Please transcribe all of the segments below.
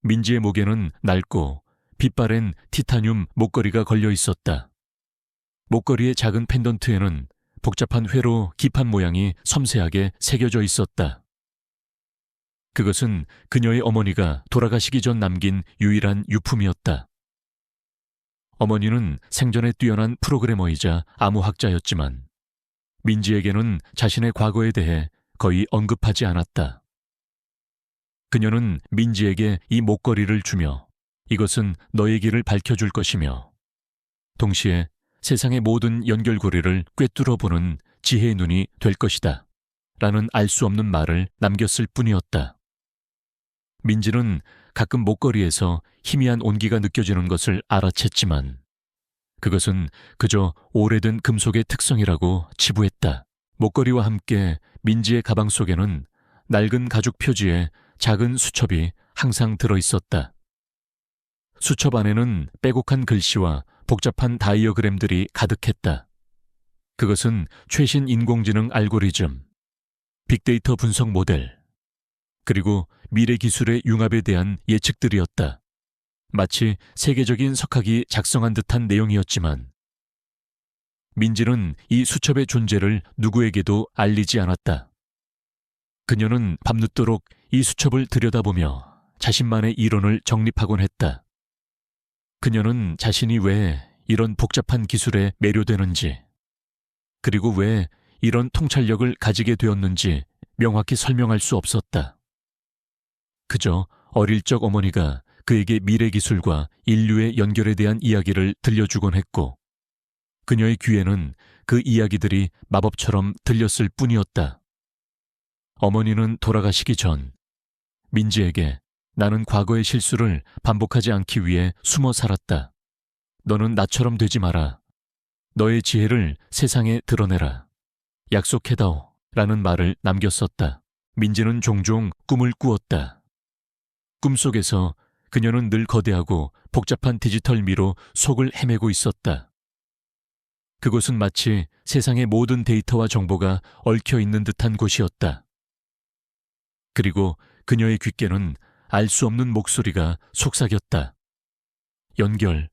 민지의 목에는 낡고 빛바랜 티타늄 목걸이가 걸려 있었다. 목걸이의 작은 펜던트에는 복잡한 회로 기판 모양이 섬세하게 새겨져 있었다. 그것은 그녀의 어머니가 돌아가시기 전 남긴 유일한 유품이었다. 어머니는 생전에 뛰어난 프로그래머이자 암호학자였지만 민지에게는 자신의 과거에 대해 거의 언급하지 않았다. 그녀는 민지에게 이 목걸이를 주며 이것은 너의 길을 밝혀줄 것이며 동시에 세상의 모든 연결고리를 꿰뚫어보는 지혜의 눈이 될 것이다 라는 알 수 없는 말을 남겼을 뿐이었다. 민지는 가끔 목걸이에서 희미한 온기가 느껴지는 것을 알아챘지만 그것은 그저 오래된 금속의 특성이라고 치부했다. 목걸이와 함께 민지의 가방 속에는 낡은 가죽 표지에 작은 수첩이 항상 들어있었다. 수첩 안에는 빼곡한 글씨와 복잡한 다이어그램들이 가득했다. 그것은 최신 인공지능 알고리즘, 빅데이터 분석 모델, 그리고 미래 기술의 융합에 대한 예측들이었다. 마치 세계적인 석학이 작성한 듯한 내용이었지만 민지는 이 수첩의 존재를 누구에게도 알리지 않았다. 그녀는 밤늦도록 이 수첩을 들여다보며 자신만의 이론을 정립하곤 했다. 그녀는 자신이 왜 이런 복잡한 기술에 매료되는지, 그리고 왜 이런 통찰력을 가지게 되었는지 명확히 설명할 수 없었다. 그저 어릴 적 어머니가 그에게 미래 기술과 인류의 연결에 대한 이야기를 들려주곤 했고 그녀의 귀에는 그 이야기들이 마법처럼 들렸을 뿐이었다. 어머니는 돌아가시기 전 민지에게 나는 과거의 실수를 반복하지 않기 위해 숨어 살았다. 너는 나처럼 되지 마라. 너의 지혜를 세상에 드러내라. 약속해다오 라는 말을 남겼었다. 민지는 종종 꿈을 꾸었다. 꿈속에서 그녀는 늘 거대하고 복잡한 디지털 미로 속을 헤매고 있었다. 그곳은 마치 세상의 모든 데이터와 정보가 얽혀 있는 듯한 곳이었다. 그리고 그녀의 귓께는 알 수 없는 목소리가 속삭였다. 연결,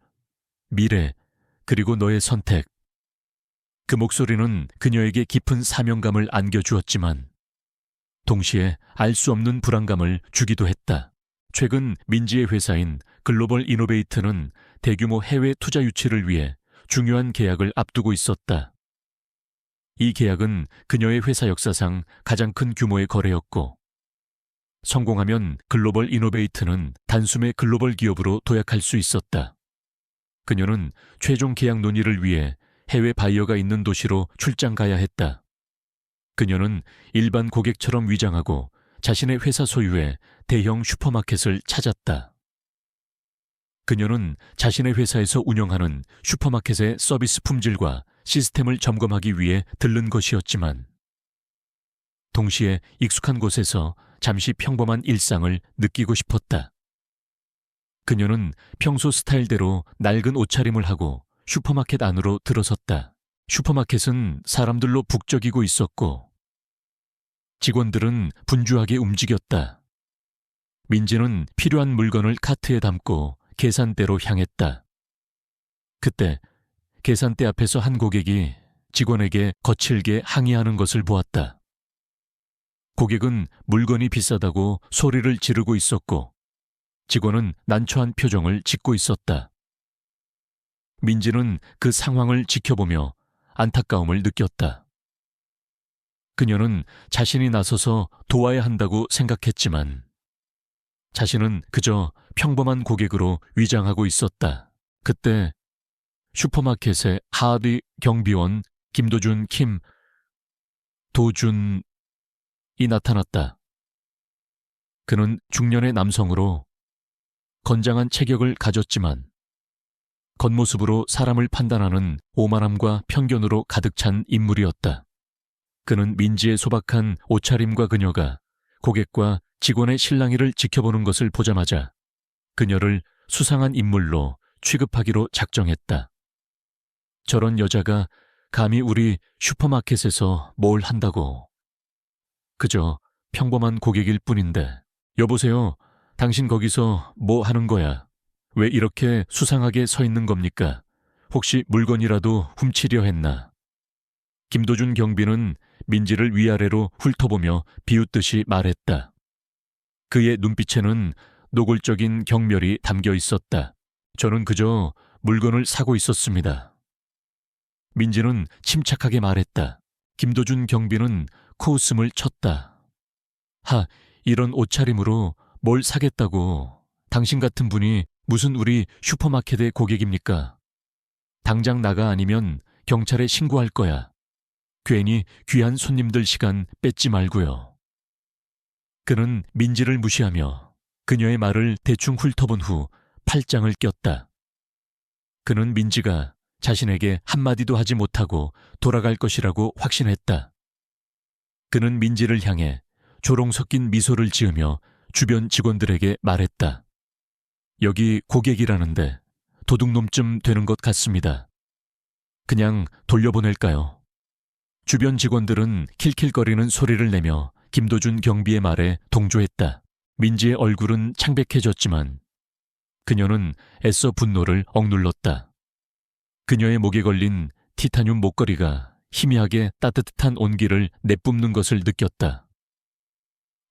미래, 그리고 너의 선택. 그 목소리는 그녀에게 깊은 사명감을 안겨주었지만 동시에 알 수 없는 불안감을 주기도 했다. 최근 민지의 회사인 글로벌 이노베이트는 대규모 해외 투자 유치를 위해 중요한 계약을 앞두고 있었다. 이 계약은 그녀의 회사 역사상 가장 큰 규모의 거래였고 성공하면 글로벌 이노베이트는 단숨에 글로벌 기업으로 도약할 수 있었다. 그녀는 최종 계약 논의를 위해 해외 바이어가 있는 도시로 출장 가야 했다. 그녀는 일반 고객처럼 위장하고 자신의 회사 소유의 대형 슈퍼마켓을 찾았다. 그녀는 자신의 회사에서 운영하는 슈퍼마켓의 서비스 품질과 시스템을 점검하기 위해 들른 것이었지만 동시에 익숙한 곳에서 잠시 평범한 일상을 느끼고 싶었다. 그녀는 평소 스타일대로 낡은 옷차림을 하고 슈퍼마켓 안으로 들어섰다. 슈퍼마켓은 사람들로 북적이고 있었고 직원들은 분주하게 움직였다. 민지는 필요한 물건을 카트에 담고 계산대로 향했다. 그때 계산대 앞에서 한 고객이 직원에게 거칠게 항의하는 것을 보았다. 고객은 물건이 비싸다고 소리를 지르고 있었고 직원은 난처한 표정을 짓고 있었다. 민지는 그 상황을 지켜보며 안타까움을 느꼈다. 그녀는 자신이 나서서 도와야 한다고 생각했지만 자신은 그저 평범한 고객으로 위장하고 있었다. 그때 슈퍼마켓의 하디 경비원 김도준 도준이 나타났다. 그는 중년의 남성으로 건장한 체격을 가졌지만 겉모습으로 사람을 판단하는 오만함과 편견으로 가득 찬 인물이었다. 그는 민지의 소박한 옷차림과 그녀가 고객과 직원의 실랑이를 지켜보는 것을 보자마자 그녀를 수상한 인물로 취급하기로 작정했다. 저런 여자가 감히 우리 슈퍼마켓에서 뭘 한다고. 그저 평범한 고객일 뿐인데. 여보세요. 당신 거기서 뭐 하는 거야? 왜 이렇게 수상하게 서 있는 겁니까? 혹시 물건이라도 훔치려 했나? 김도준 경비는 민지를 위아래로 훑어보며 비웃듯이 말했다. 그의 눈빛에는 노골적인 경멸이 담겨 있었다. 저는 그저 물건을 사고 있었습니다. 민지는 침착하게 말했다. 김도준 경비는 코웃음을 쳤다. 이런 옷차림으로 뭘 사겠다고. 당신 같은 분이 무슨 우리 슈퍼마켓의 고객입니까? 당장 나가 아니면 경찰에 신고할 거야. 괜히 귀한 손님들 시간 뺏지 말고요. 그는 민지를 무시하며 그녀의 말을 대충 훑어본 후 팔짱을 꼈다. 그는 민지가 자신에게 한마디도 하지 못하고 돌아갈 것이라고 확신했다. 그는 민지를 향해 조롱 섞인 미소를 지으며 주변 직원들에게 말했다. 여기 고객이라는데 도둑놈쯤 되는 것 같습니다. 그냥 돌려보낼까요? 주변 직원들은 킬킬거리는 소리를 내며 김도준 경비의 말에 동조했다. 민지의 얼굴은 창백해졌지만 그녀는 애써 분노를 억눌렀다. 그녀의 목에 걸린 티타늄 목걸이가 희미하게 따뜻한 온기를 내뿜는 것을 느꼈다.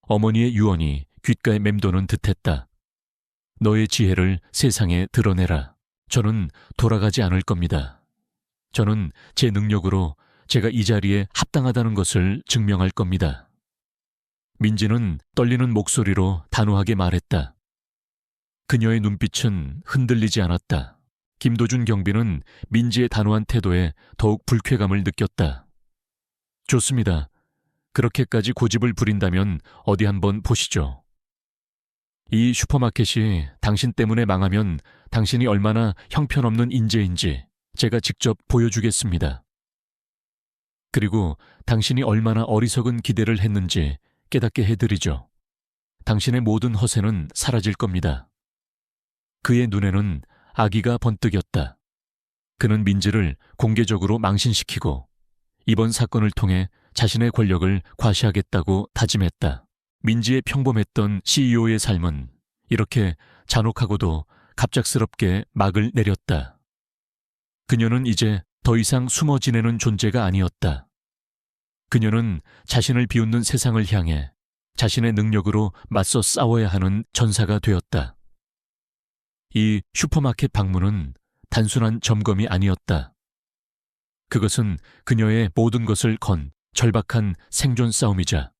어머니의 유언이 귓가에 맴도는 듯했다. 너의 지혜를 세상에 드러내라. 저는 돌아가지 않을 겁니다. 저는 제 능력으로 제가 이 자리에 합당하다는 것을 증명할 겁니다. 민지는 떨리는 목소리로 단호하게 말했다. 그녀의 눈빛은 흔들리지 않았다. 김도준 경비는 민지의 단호한 태도에 더욱 불쾌감을 느꼈다. 좋습니다. 그렇게까지 고집을 부린다면 어디 한번 보시죠. 이 슈퍼마켓이 당신 때문에 망하면 당신이 얼마나 형편없는 인재인지 제가 직접 보여주겠습니다. 그리고 당신이 얼마나 어리석은 기대를 했는지 깨닫게 해드리죠. 당신의 모든 허세는 사라질 겁니다. 그의 눈에는 악의가 번뜩였다. 그는 민지를 공개적으로 망신시키고 이번 사건을 통해 자신의 권력을 과시하겠다고 다짐했다. 민지의 평범했던 CEO의 삶은 이렇게 잔혹하고도 갑작스럽게 막을 내렸다. 그녀는 이제 더 이상 숨어 지내는 존재가 아니었다. 그녀는 자신을 비웃는 세상을 향해 자신의 능력으로 맞서 싸워야 하는 전사가 되었다. 이 슈퍼마켓 방문은 단순한 점검이 아니었다. 그것은 그녀의 모든 것을 건 절박한 생존 싸움이자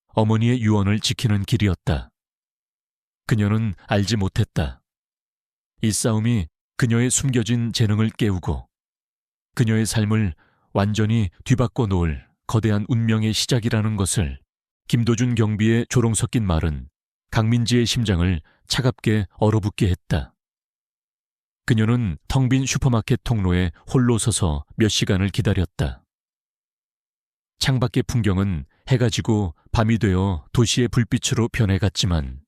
어머니의 유언을 지키는 길이었다. 그녀는 알지 못했다. 이 싸움이 그녀의 숨겨진 재능을 깨우고 그녀의 삶을 완전히 뒤바꿔 놓을 거대한 운명의 시작이라는 것을. 김도준 경비의 조롱 섞인 말은 강민지의 심장을 차갑게 얼어붙게 했다. 그녀는 텅 빈 슈퍼마켓 통로에 홀로 서서 몇 시간을 기다렸다. 창밖의 풍경은 해가 지고 밤이 되어 도시의 불빛으로 변해갔지만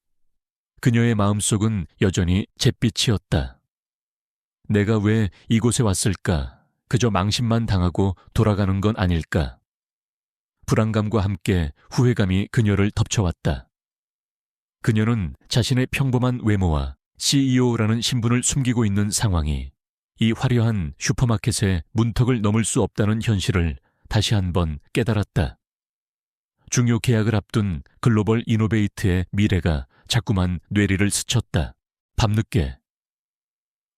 그녀의 마음속은 여전히 잿빛이었다. 내가 왜 이곳에 왔을까? 그저 망신만 당하고 돌아가는 건 아닐까? 불안감과 함께 후회감이 그녀를 덮쳐왔다. 그녀는 자신의 평범한 외모와 CEO라는 신분을 숨기고 있는 상황이 이 화려한 슈퍼마켓의 문턱을 넘을 수 없다는 현실을 다시 한번 깨달았다. 중요 계약을 앞둔 글로벌 이노베이트의 미래가 자꾸만 뇌리를 스쳤다. 밤늦게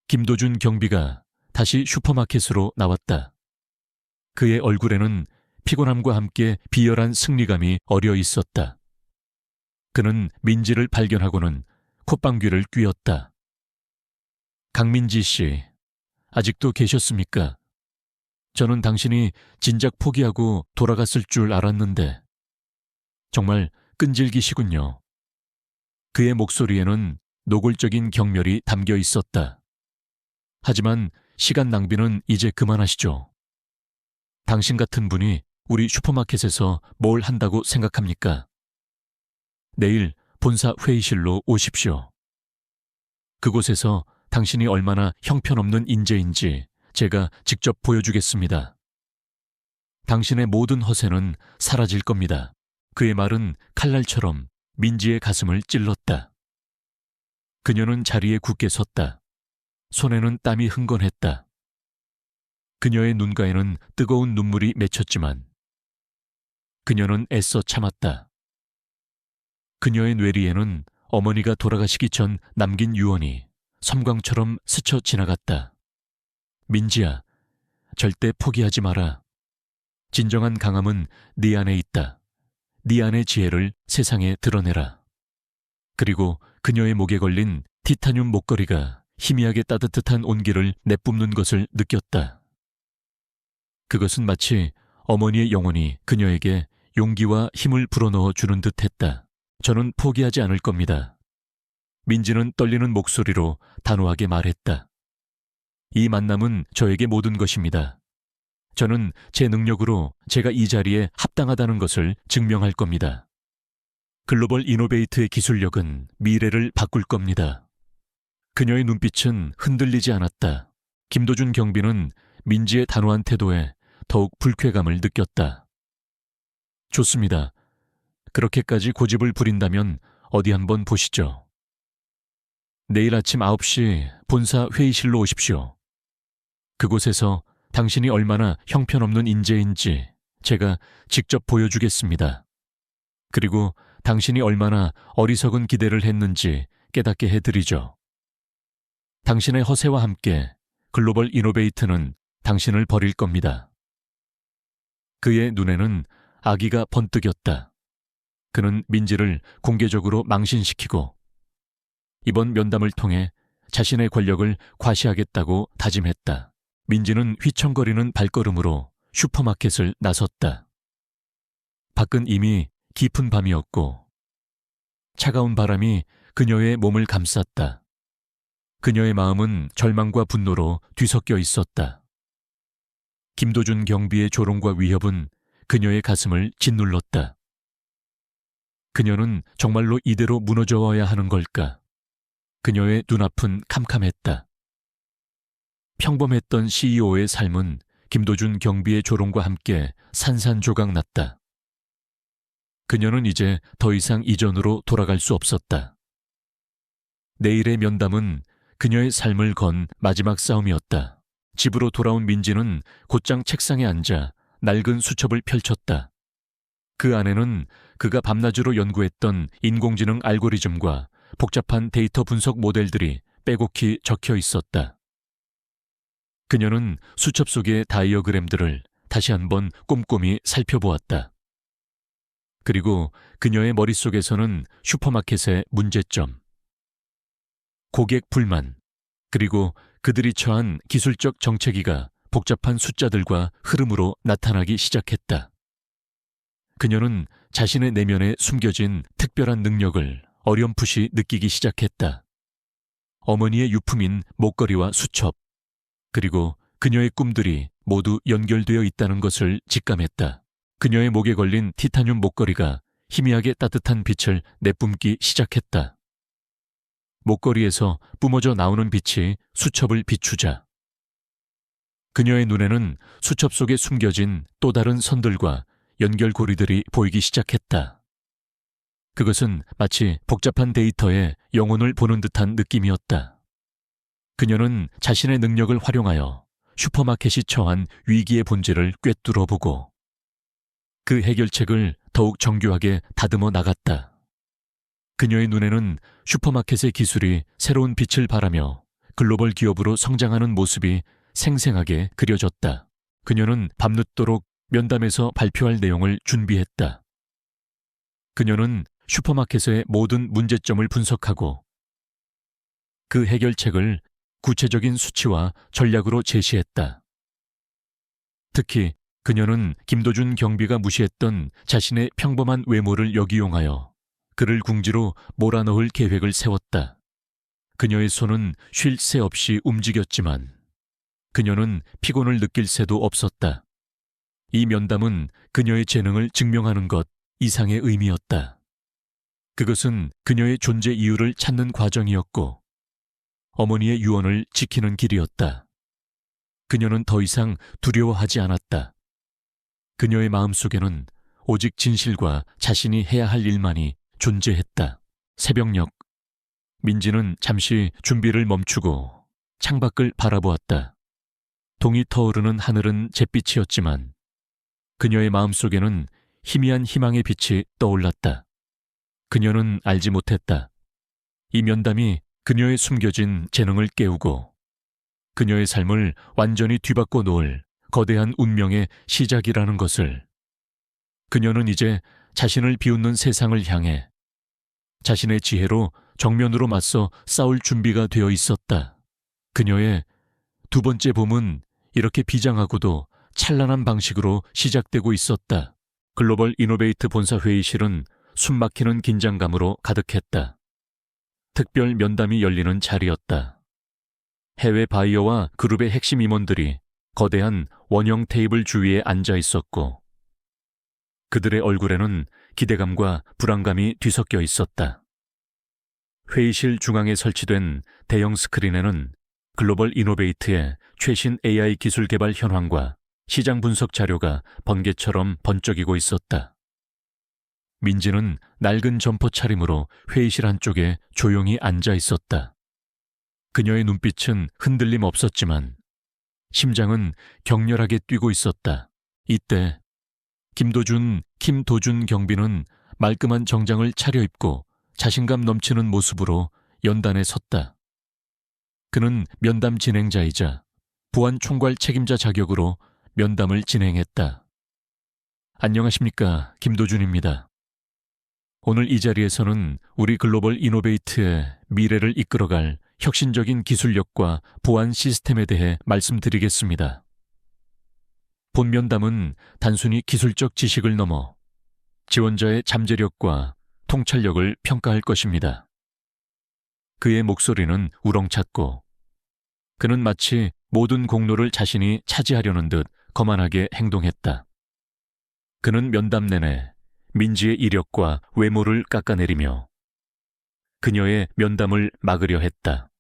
김도준 경비가 다시 슈퍼마켓으로 나왔다. 그의 얼굴에는 피곤함과 함께 비열한 승리감이 어려 있었다. 그는 민지를 발견하고는 콧방귀를 뀌었다. 강민지 씨, 아직도 계셨습니까? 저는 당신이 진작 포기하고 돌아갔을 줄 알았는데 정말 끈질기시군요. 그의 목소리에는 노골적인 경멸이 담겨 있었다. 하지만 시간 낭비는 이제 그만하시죠. 당신 같은 분이 우리 슈퍼마켓에서 뭘 한다고 생각합니까? 내일 본사 회의실로 오십시오. 그곳에서 당신이 얼마나 형편없는 인재인지 제가 직접 보여주겠습니다. 당신의 모든 허세는 사라질 겁니다. 그의 말은 칼날처럼 민지의 가슴을 찔렀다. 그녀는 자리에 굳게 섰다. 손에는 땀이 흥건했다. 그녀의 눈가에는 뜨거운 눈물이 맺혔지만 그녀는 애써 참았다. 그녀의 뇌리에는 어머니가 돌아가시기 전 남긴 유언이 섬광처럼 스쳐 지나갔다. 민지야, 절대 포기하지 마라. 진정한 강함은 네 안에 있다. 네 안의 지혜를 세상에 드러내라. 그리고 그녀의 목에 걸린 티타늄 목걸이가 희미하게 따뜻한 온기를 내뿜는 것을 느꼈다. 그것은 마치 어머니의 영혼이 그녀에게 용기와 힘을 불어넣어 주는 듯했다. 저는 포기하지 않을 겁니다. 민지는 떨리는 목소리로 단호하게 말했다. 이 만남은 저에게 모든 것입니다. 저는 제 능력으로 제가 이 자리에 합당하다는 것을 증명할 겁니다. 글로벌 이노베이트의 기술력은 미래를 바꿀 겁니다. 그녀의 눈빛은 흔들리지 않았다. 김도준 경비는 민지의 단호한 태도에 더욱 불쾌감을 느꼈다. 좋습니다. 그렇게까지 고집을 부린다면 어디 한번 보시죠. 내일 아침 9시 본사 회의실로 오십시오. 그곳에서 당신이 얼마나 형편없는 인재인지 제가 직접 보여주겠습니다. 그리고 당신이 얼마나 어리석은 기대를 했는지 깨닫게 해드리죠. 당신의 허세와 함께 글로벌 이노베이트는 당신을 버릴 겁니다. 그의 눈에는 아기가 번뜩였다. 그는 민지를 공개적으로 망신시키고 이번 면담을 통해 자신의 권력을 과시하겠다고 다짐했다. 민지는 휘청거리는 발걸음으로 슈퍼마켓을 나섰다. 밖은 이미 깊은 밤이었고 차가운 바람이 그녀의 몸을 감쌌다. 그녀의 마음은 절망과 분노로 뒤섞여 있었다. 김도준 경비의 조롱과 위협은 그녀의 가슴을 짓눌렀다. 그녀는 정말로 이대로 무너져야 하는 걸까? 그녀의 눈앞은 캄캄했다. 평범했던 CEO의 삶은 김도준 경비의 조롱과 함께 산산조각 났다. 그녀는 이제 더 이상 이전으로 돌아갈 수 없었다. 내일의 면담은 그녀의 삶을 건 마지막 싸움이었다. 집으로 돌아온 민지는 곧장 책상에 앉아 낡은 수첩을 펼쳤다. 그 안에는 그가 밤낮으로 연구했던 인공지능 알고리즘과 복잡한 데이터 분석 모델들이 빼곡히 적혀 있었다. 그녀는 수첩 속의 다이어그램들을 다시 한번 꼼꼼히 살펴보았다. 그리고 그녀의 머릿속에서는 슈퍼마켓의 문제점, 고객 불만, 그리고 그들이 처한 기술적 정체기가 복잡한 숫자들과 흐름으로 나타나기 시작했다. 그녀는 자신의 내면에 숨겨진 특별한 능력을 어렴풋이 느끼기 시작했다. 어머니의 유품인 목걸이와 수첩, 그리고 그녀의 꿈들이 모두 연결되어 있다는 것을 직감했다. 그녀의 목에 걸린 티타늄 목걸이가 희미하게 따뜻한 빛을 내뿜기 시작했다. 목걸이에서 뿜어져 나오는 빛이 수첩을 비추자 그녀의 눈에는 수첩 속에 숨겨진 또 다른 선들과 연결고리들이 보이기 시작했다. 그것은 마치 복잡한 데이터에 영혼을 보는 듯한 느낌이었다. 그녀는 자신의 능력을 활용하여 슈퍼마켓이 처한 위기의 본질을 꿰뚫어보고 그 해결책을 더욱 정교하게 다듬어 나갔다. 그녀의 눈에는 슈퍼마켓의 기술이 새로운 빛을 발하며 글로벌 기업으로 성장하는 모습이 생생하게 그려졌다. 그녀는 밤늦도록 면담에서 발표할 내용을 준비했다. 그녀는 슈퍼마켓의 모든 문제점을 분석하고 그 해결책을 구체적인 수치와 전략으로 제시했다. 특히 그녀는 김도준 경비가 무시했던 자신의 평범한 외모를 역이용하여 그를 궁지로 몰아넣을 계획을 세웠다. 그녀의 손은 쉴 새 없이 움직였지만 그녀는 피곤을 느낄 새도 없었다. 이 면담은 그녀의 재능을 증명하는 것 이상의 의미였다. 그것은 그녀의 존재 이유를 찾는 과정이었고 어머니의 유언을 지키는 길이었다. 그녀는 더 이상 두려워하지 않았다. 그녀의 마음속에는 오직 진실과 자신이 해야 할 일만이 존재했다. 새벽녘, 민지는 잠시 준비를 멈추고 창밖을 바라보았다. 동이 터오르는 하늘은 잿빛이었지만 그녀의 마음속에는 희미한 희망의 빛이 떠올랐다. 그녀는 알지 못했다. 이 면담이 그녀의 숨겨진 재능을 깨우고 그녀의 삶을 완전히 뒤바꿔 놓을 거대한 운명의 시작이라는 것을. 그녀는 이제 자신을 비웃는 세상을 향해 자신의 지혜로 정면으로 맞서 싸울 준비가 되어 있었다. 그녀의 두 번째 봄은 이렇게 비장하고도 찬란한 방식으로 시작되고 있었다. 글로벌 이노베이트 본사 회의실은 숨막히는 긴장감으로 가득했다. 특별 면담이 열리는 자리였다. 해외 바이어와 그룹의 핵심 임원들이 거대한 원형 테이블 주위에 앉아 있었고 그들의 얼굴에는 기대감과 불안감이 뒤섞여 있었다. 회의실 중앙에 설치된 대형 스크린에는 글로벌 이노베이트의 최신 AI 기술 개발 현황과 시장 분석 자료가 번개처럼 번쩍이고 있었다. 민지는 낡은 점퍼 차림으로 회의실 한쪽에 조용히 앉아 있었다. 그녀의 눈빛은 흔들림 없었지만 심장은 격렬하게 뛰고 있었다. 이때 김도준 경비는 말끔한 정장을 차려입고 자신감 넘치는 모습으로 연단에 섰다. 그는 면담 진행자이자 보안 총괄 책임자 자격으로 면담을 진행했다. 안녕하십니까, 김도준입니다. 오늘 이 자리에서는 우리 글로벌 이노베이트의 미래를 이끌어갈 혁신적인 기술력과 보안 시스템에 대해 말씀드리겠습니다. 본 면담은 단순히 기술적 지식을 넘어 지원자의 잠재력과 통찰력을 평가할 것입니다. 그의 목소리는 우렁찼고 그는 마치 모든 공로를 자신이 차지하려는 듯 거만하게 행동했다. 그는 면담 내내 민지의 이력과 외모를 깎아내리며 그녀의 면담을 막으려 했다.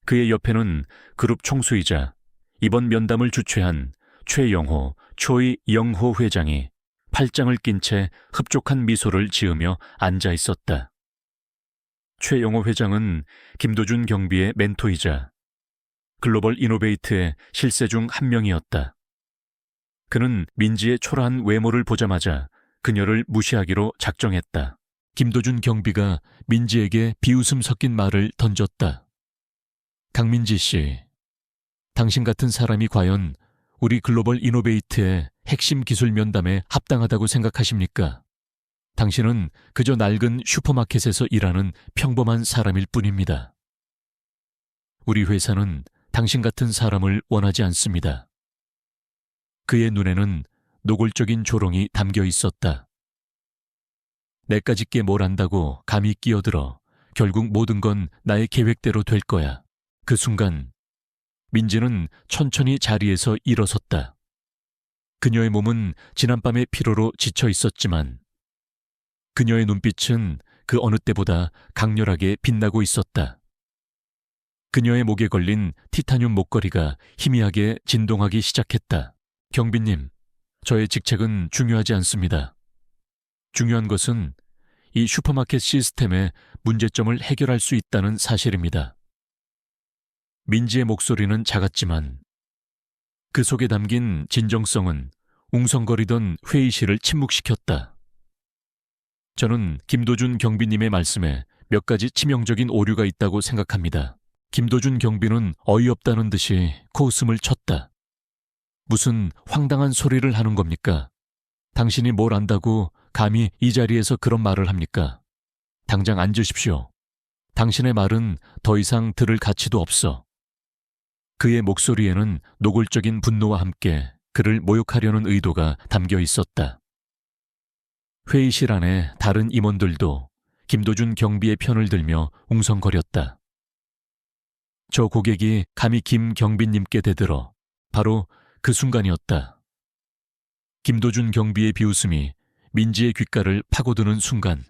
그의 옆에는 그룹 총수이자 이번 면담을 주최한 최영호, 초이 영호 회장이 팔짱을 낀 채 흡족한 미소를 지으며 앉아 있었다. 최영호 회장은 김도준 경비의 멘토이자 글로벌 이노베이트의 실세 중 한 명이었다. 그는 민지의 초라한 외모를 보자마자 그녀를 무시하기로 작정했다. 김도준 경비가 민지에게 비웃음 섞인 말을 던졌다. 강민지 씨, 당신 같은 사람이 과연 우리 글로벌 이노베이트의 핵심 기술 면담에 합당하다고 생각하십니까? 당신은 그저 낡은 슈퍼마켓에서 일하는 평범한 사람일 뿐입니다. 우리 회사는 당신 같은 사람을 원하지 않습니다. 그의 눈에는 노골적인 조롱이 담겨 있었다. 내까짓게 뭘 안다고 감히 끼어들어 결국 모든 건 나의 계획대로 될 거야. 그 순간 민지는 천천히 자리에서 일어섰다. 그녀의 몸은 지난밤의 피로로 지쳐 있었지만 그녀의 눈빛은 그 어느 때보다 강렬하게 빛나고 있었다. 그녀의 목에 걸린 티타늄 목걸이가 희미하게 진동하기 시작했다. 경비님, 저의 직책은 중요하지 않습니다. 중요한 것은 이 슈퍼마켓 시스템의 문제점을 해결할 수 있다는 사실입니다. 민지의 목소리는 작았지만 그 속에 담긴 진정성은 웅성거리던 회의실을 침묵시켰다. 저는 김도준 경비님의 말씀에 몇 가지 치명적인 오류가 있다고 생각합니다. 김도준 경비는 어이없다는 듯이 코웃음을 쳤다. 무슨 황당한 소리를 하는 겁니까? 당신이 뭘 안다고 감히 이 자리에서 그런 말을 합니까? 당장 앉으십시오. 당신의 말은 더 이상 들을 가치도 없어. 그의 목소리에는 노골적인 분노와 함께 그를 모욕하려는 의도가 담겨 있었다. 회의실 안에 다른 임원들도 김도준 경비의 편을 들며 웅성거렸다. 저 고객이 감히 김 경비님께 대들어 바로 그 순간이었다. 김도준 경비의 비웃음이 민지의 귓가를 파고드는 순간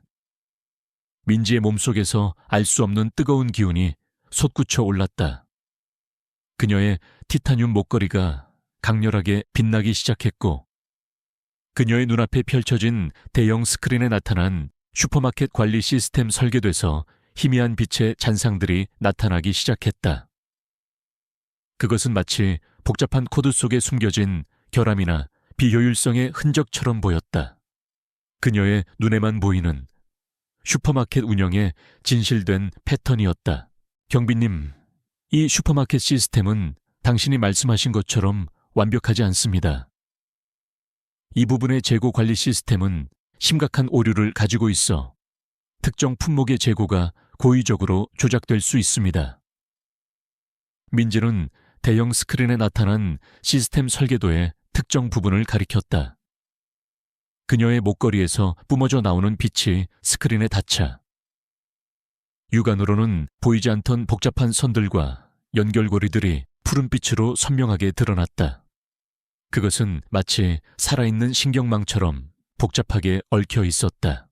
민지의 몸속에서 알 수 없는 뜨거운 기운이 솟구쳐 올랐다. 그녀의 티타늄 목걸이가 강렬하게 빛나기 시작했고 그녀의 눈앞에 펼쳐진 대형 스크린에 나타난 슈퍼마켓 관리 시스템 설계돼서 희미한 빛의 잔상들이 나타나기 시작했다. 그것은 마치 복잡한 코드 속에 숨겨진 결함이나 비효율성의 흔적처럼 보였다. 그녀의 눈에만 보이는 슈퍼마켓 운영의 진실된 패턴이었다. 경비님, 이 슈퍼마켓 시스템은 당신이 말씀하신 것처럼 완벽하지 않습니다. 이 부분의 재고 관리 시스템은 심각한 오류를 가지고 있어 특정 품목의 재고가 고의적으로 조작될 수 있습니다. 민지는 대형 스크린에 나타난 시스템 설계도의 특정 부분을 가리켰다. 그녀의 목걸이에서 뿜어져 나오는 빛이 스크린에 닿자 육안으로는 보이지 않던 복잡한 선들과 연결고리들이 푸른빛으로 선명하게 드러났다. 그것은 마치 살아있는 신경망처럼 복잡하게 얽혀 있었다.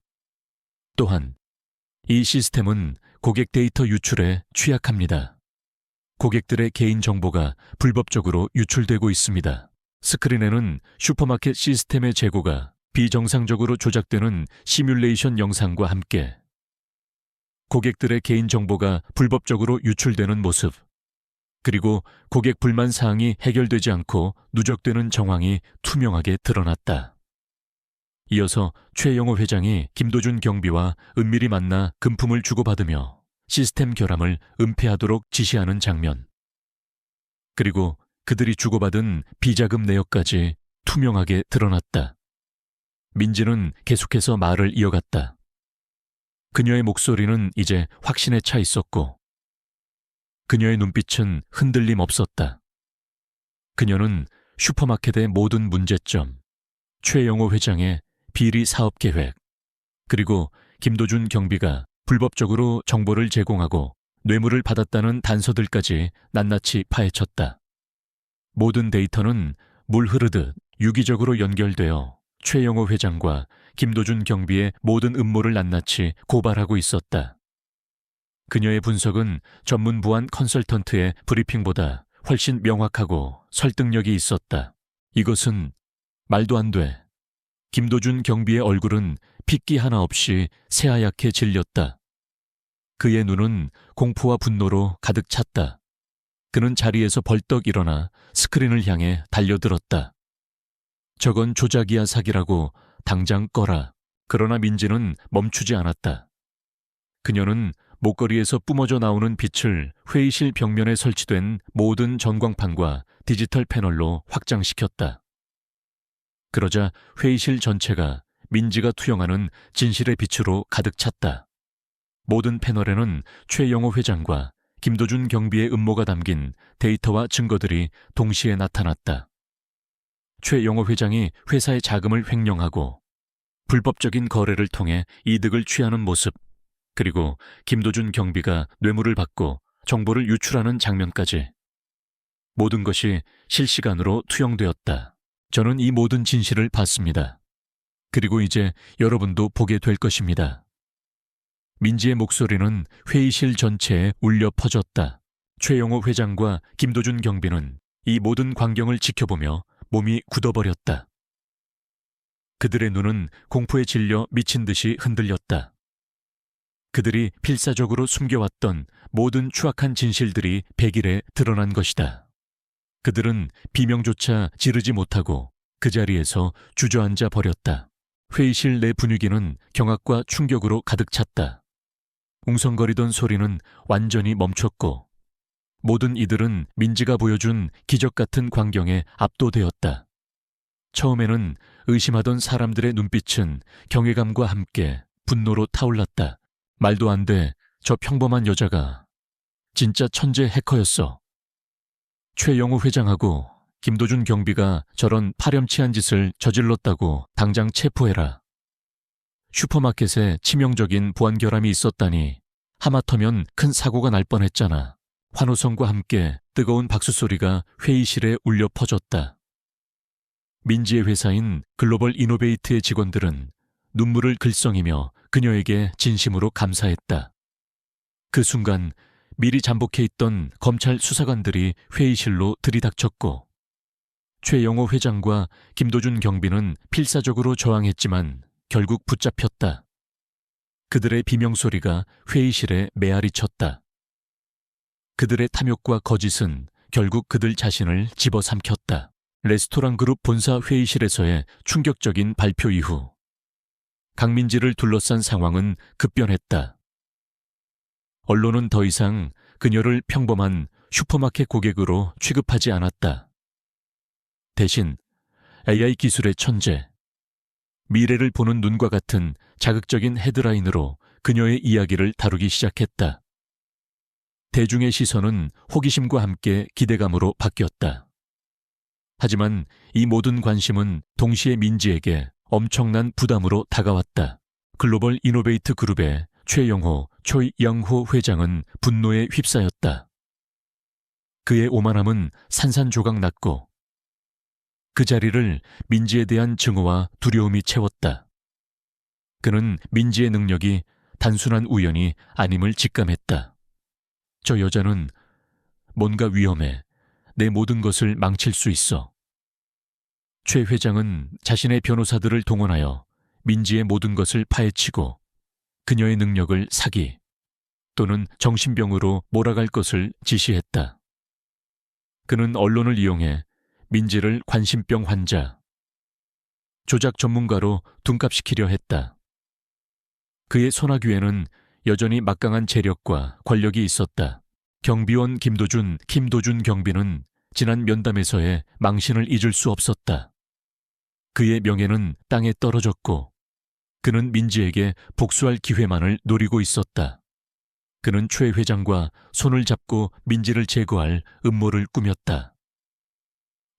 또한 이 시스템은 고객 데이터 유출에 취약합니다. 고객들의 개인정보가 불법적으로 유출되고 있습니다. 스크린에는 슈퍼마켓 시스템의 재고가 비정상적으로 조작되는 시뮬레이션 영상과 함께 고객들의 개인정보가 불법적으로 유출되는 모습, 그리고 고객 불만 사항이 해결되지 않고 누적되는 정황이 투명하게 드러났다. 이어서 최영호 회장이 김도준 경비와 은밀히 만나 금품을 주고받으며 시스템 결함을 은폐하도록 지시하는 장면. 그리고 그들이 주고받은 비자금 내역까지 투명하게 드러났다. 민지는 계속해서 말을 이어갔다. 그녀의 목소리는 이제 확신에 차 있었고 그녀의 눈빛은 흔들림 없었다. 그녀는 슈퍼마켓의 모든 문제점, 최영호 회장의 비리 사업 계획, 그리고 김도준 경비가 불법적으로 정보를 제공하고 뇌물을 받았다는 단서들까지 낱낱이 파헤쳤다. 모든 데이터는 물 흐르듯 유기적으로 연결되어 최영호 회장과 김도준 경비의 모든 음모를 낱낱이 고발하고 있었다. 그녀의 분석은 전문 보안 컨설턴트의 브리핑보다 훨씬 명확하고 설득력이 있었다. 이것은 말도 안 돼. 김도준 경비의 얼굴은 핏기 하나 없이 새하얗게 질렸다. 그의 눈은 공포와 분노로 가득 찼다. 그는 자리에서 벌떡 일어나 스크린을 향해 달려들었다. 저건 조작이야 사기라고 당장 꺼라. 그러나 민지는 멈추지 않았다. 그녀는 목걸이에서 뿜어져 나오는 빛을 회의실 벽면에 설치된 모든 전광판과 디지털 패널로 확장시켰다. 그러자 회의실 전체가 민지가 투영하는 진실의 빛으로 가득 찼다. 모든 패널에는 최영호 회장과 김도준 경비의 음모가 담긴 데이터와 증거들이 동시에 나타났다. 최영호 회장이 회사의 자금을 횡령하고 불법적인 거래를 통해 이득을 취하는 모습, 그리고 김도준 경비가 뇌물을 받고 정보를 유출하는 장면까지 모든 것이 실시간으로 투영되었다. 저는 이 모든 진실을 봤습니다. 그리고 이제 여러분도 보게 될 것입니다. 민지의 목소리는 회의실 전체에 울려 퍼졌다. 최영호 회장과 김도준 경비는 이 모든 광경을 지켜보며 몸이 굳어버렸다. 그들의 눈은 공포에 질려 미친 듯이 흔들렸다. 그들이 필사적으로 숨겨왔던 모든 추악한 진실들이 백일에 드러난 것이다. 그들은 비명조차 지르지 못하고 그 자리에서 주저앉아 버렸다. 회의실 내 분위기는 경악과 충격으로 가득 찼다. 웅성거리던 소리는 완전히 멈췄고 모든 이들은 민지가 보여준 기적 같은 광경에 압도되었다. 처음에는 의심하던 사람들의 눈빛은 경외감과 함께 분노로 타올랐다. 말도 안 돼. 저 평범한 여자가 진짜 천재 해커였어. 최영호 회장하고 김도준 경비가 저런 파렴치한 짓을 저질렀다고 당장 체포해라. 슈퍼마켓에 치명적인 보안 결함이 있었다니 하마터면 큰 사고가 날 뻔했잖아. 환호성과 함께 뜨거운 박수 소리가 회의실에 울려 퍼졌다. 민지의 회사인 글로벌 이노베이트의 직원들은 눈물을 글썽이며 그녀에게 진심으로 감사했다. 그 순간 미리 잠복해 있던 검찰 수사관들이 회의실로 들이닥쳤고 최영호 회장과 김도준 경비는 필사적으로 저항했지만 결국 붙잡혔다. 그들의 비명소리가 회의실에 메아리 쳤다. 그들의 탐욕과 거짓은 결국 그들 자신을 집어삼켰다. 레스토랑 그룹 본사 회의실에서의 충격적인 발표 이후 강민지를 둘러싼 상황은 급변했다. 언론은 더 이상 그녀를 평범한 슈퍼마켓 고객으로 취급하지 않았다. 대신 AI 기술의 천재, 미래를 보는 눈과 같은 자극적인 헤드라인으로 그녀의 이야기를 다루기 시작했다. 대중의 시선은 호기심과 함께 기대감으로 바뀌었다. 하지만 이 모든 관심은 동시에 민지에게 엄청난 부담으로 다가왔다. 글로벌 이노베이트 그룹의 최영호, 초영호 회장은 분노에 휩싸였다. 그의 오만함은 산산조각 났고 그 자리를 민지에 대한 증오와 두려움이 채웠다. 그는 민지의 능력이 단순한 우연이 아님을 직감했다. 저 여자는 뭔가 위험해. 내 모든 것을 망칠 수 있어. 최 회장은 자신의 변호사들을 동원하여 민지의 모든 것을 파헤치고 그녀의 능력을 사기 또는 정신병으로 몰아갈 것을 지시했다. 그는 언론을 이용해 민지를 관심병 환자, 조작 전문가로 둔갑시키려 했다. 그의 소나귀에는 여전히 막강한 재력과 권력이 있었다. 경비원 김도준 경비는 지난 면담에서의 망신을 잊을 수 없었다. 그의 명예는 땅에 떨어졌고 그는 민지에게 복수할 기회만을 노리고 있었다. 그는 최 회장과 손을 잡고 민지를 제거할 음모를 꾸몄다.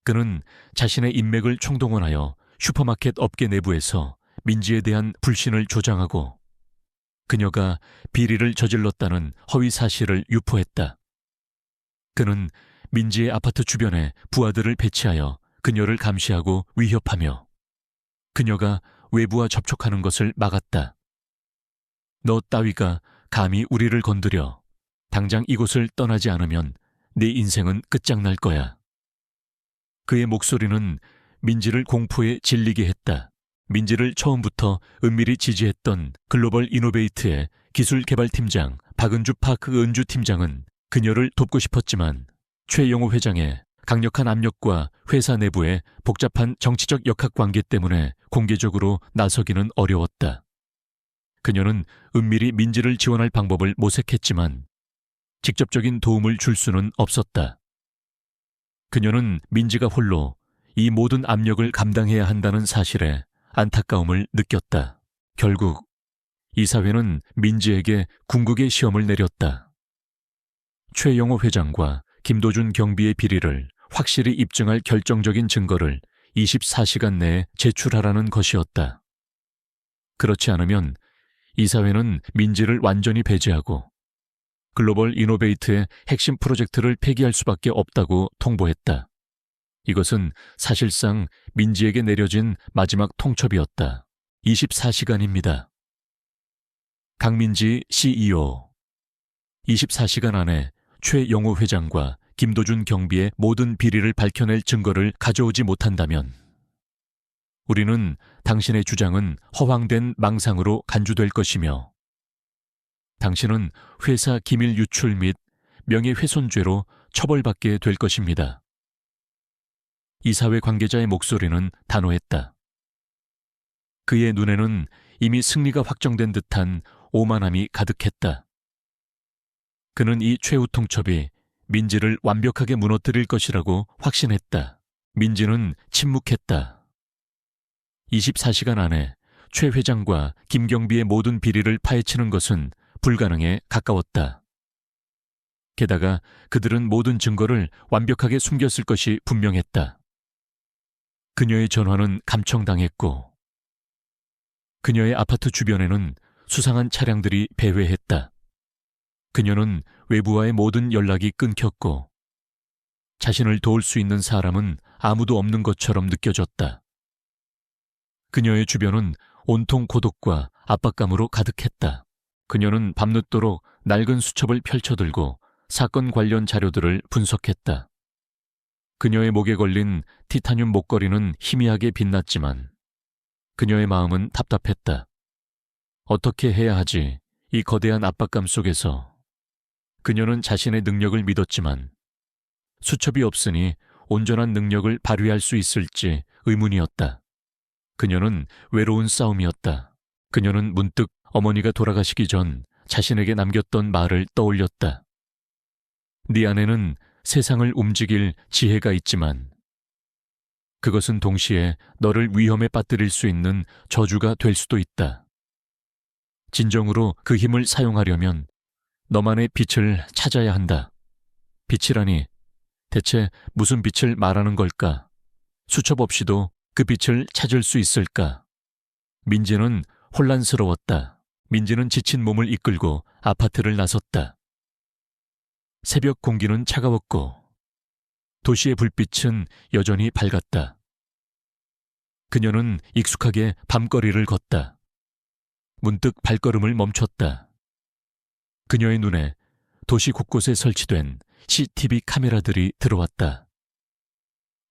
그는 자신의 인맥을 총동원하여 슈퍼마켓 업계 내부에서 민지에 대한 불신을 조장하고 그녀가 비리를 저질렀다는 허위 사실을 유포했다. 그는 민지의 아파트 주변에 부하들을 배치하여 그녀를 감시하고 위협하며 그녀가 외부와 접촉하는 것을 막았다. 너 따위가 감히 우리를 건드려 당장 이곳을 떠나지 않으면 네 인생은 끝장날 거야. 그의 목소리는 민지를 공포에 질리게 했다. 민지를 처음부터 은밀히 지지했던 글로벌 이노베이트의 기술개발팀장 박은주 파크 은주 팀장은 그녀를 돕고 싶었지만 최영호 회장의 강력한 압력과 회사 내부의 복잡한 정치적 역학관계 때문에 공개적으로 나서기는 어려웠다. 그녀는 은밀히 민지를 지원할 방법을 모색했지만 직접적인 도움을 줄 수는 없었다. 그녀는 민지가 홀로 이 모든 압력을 감당해야 한다는 사실에 안타까움을 느꼈다. 결국 이사회는 민지에게 궁극의 시험을 내렸다. 최영호 회장과 김도준 경비의 비리를 확실히 입증할 결정적인 증거를 24시간 내에 제출하라는 것이었다. 그렇지 않으면 이사회는 민지를 완전히 배제하고 글로벌 이노베이트의 핵심 프로젝트를 폐기할 수밖에 없다고 통보했다. 이것은 사실상 민지에게 내려진 마지막 통첩이었다. 24시간입니다. 강민지 CEO 24시간 안에 최영호 회장과 김도준 경비의 모든 비리를 밝혀낼 증거를 가져오지 못한다면 우리는 당신의 주장은 허황된 망상으로 간주될 것이며 당신은 회사 기밀 유출 및 명예훼손죄로 처벌받게 될 것입니다. 이사회 관계자의 목소리는 단호했다. 그의 눈에는 이미 승리가 확정된 듯한 오만함이 가득했다. 그는 이 최후 통첩이 민지를 완벽하게 무너뜨릴 것이라고 확신했다. 민지는 침묵했다. 24시간 안에 최 회장과 김경비의 모든 비리를 파헤치는 것은 불가능에 가까웠다. 게다가 그들은 모든 증거를 완벽하게 숨겼을 것이 분명했다. 그녀의 전화는 감청당했고 그녀의 아파트 주변에는 수상한 차량들이 배회했다. 그녀는 외부와의 모든 연락이 끊겼고 자신을 도울 수 있는 사람은 아무도 없는 것처럼 느껴졌다. 그녀의 주변은 온통 고독과 압박감으로 가득했다. 그녀는 밤늦도록 낡은 수첩을 펼쳐들고 사건 관련 자료들을 분석했다. 그녀의 목에 걸린 티타늄 목걸이는 희미하게 빛났지만 그녀의 마음은 답답했다. 어떻게 해야 하지? 이 거대한 압박감 속에서 그녀는 자신의 능력을 믿었지만 수첩이 없으니 온전한 능력을 발휘할 수 있을지 의문이었다. 그녀는 외로운 싸움이었다. 그녀는 문득 어머니가 돌아가시기 전 자신에게 남겼던 말을 떠올렸다. 네 안에는 세상을 움직일 지혜가 있지만 그것은 동시에 너를 위험에 빠뜨릴 수 있는 저주가 될 수도 있다. 진정으로 그 힘을 사용하려면 너만의 빛을 찾아야 한다. 빛이라니 대체 무슨 빛을 말하는 걸까? 수첩 없이도 그 빛을 찾을 수 있을까? 민지는 혼란스러웠다. 민지는 지친 몸을 이끌고 아파트를 나섰다. 새벽 공기는 차가웠고 도시의 불빛은 여전히 밝았다. 그녀는 익숙하게 밤거리를 걷다. 문득 발걸음을 멈췄다. 그녀의 눈에 도시 곳곳에 설치된 CCTV 카메라들이 들어왔다.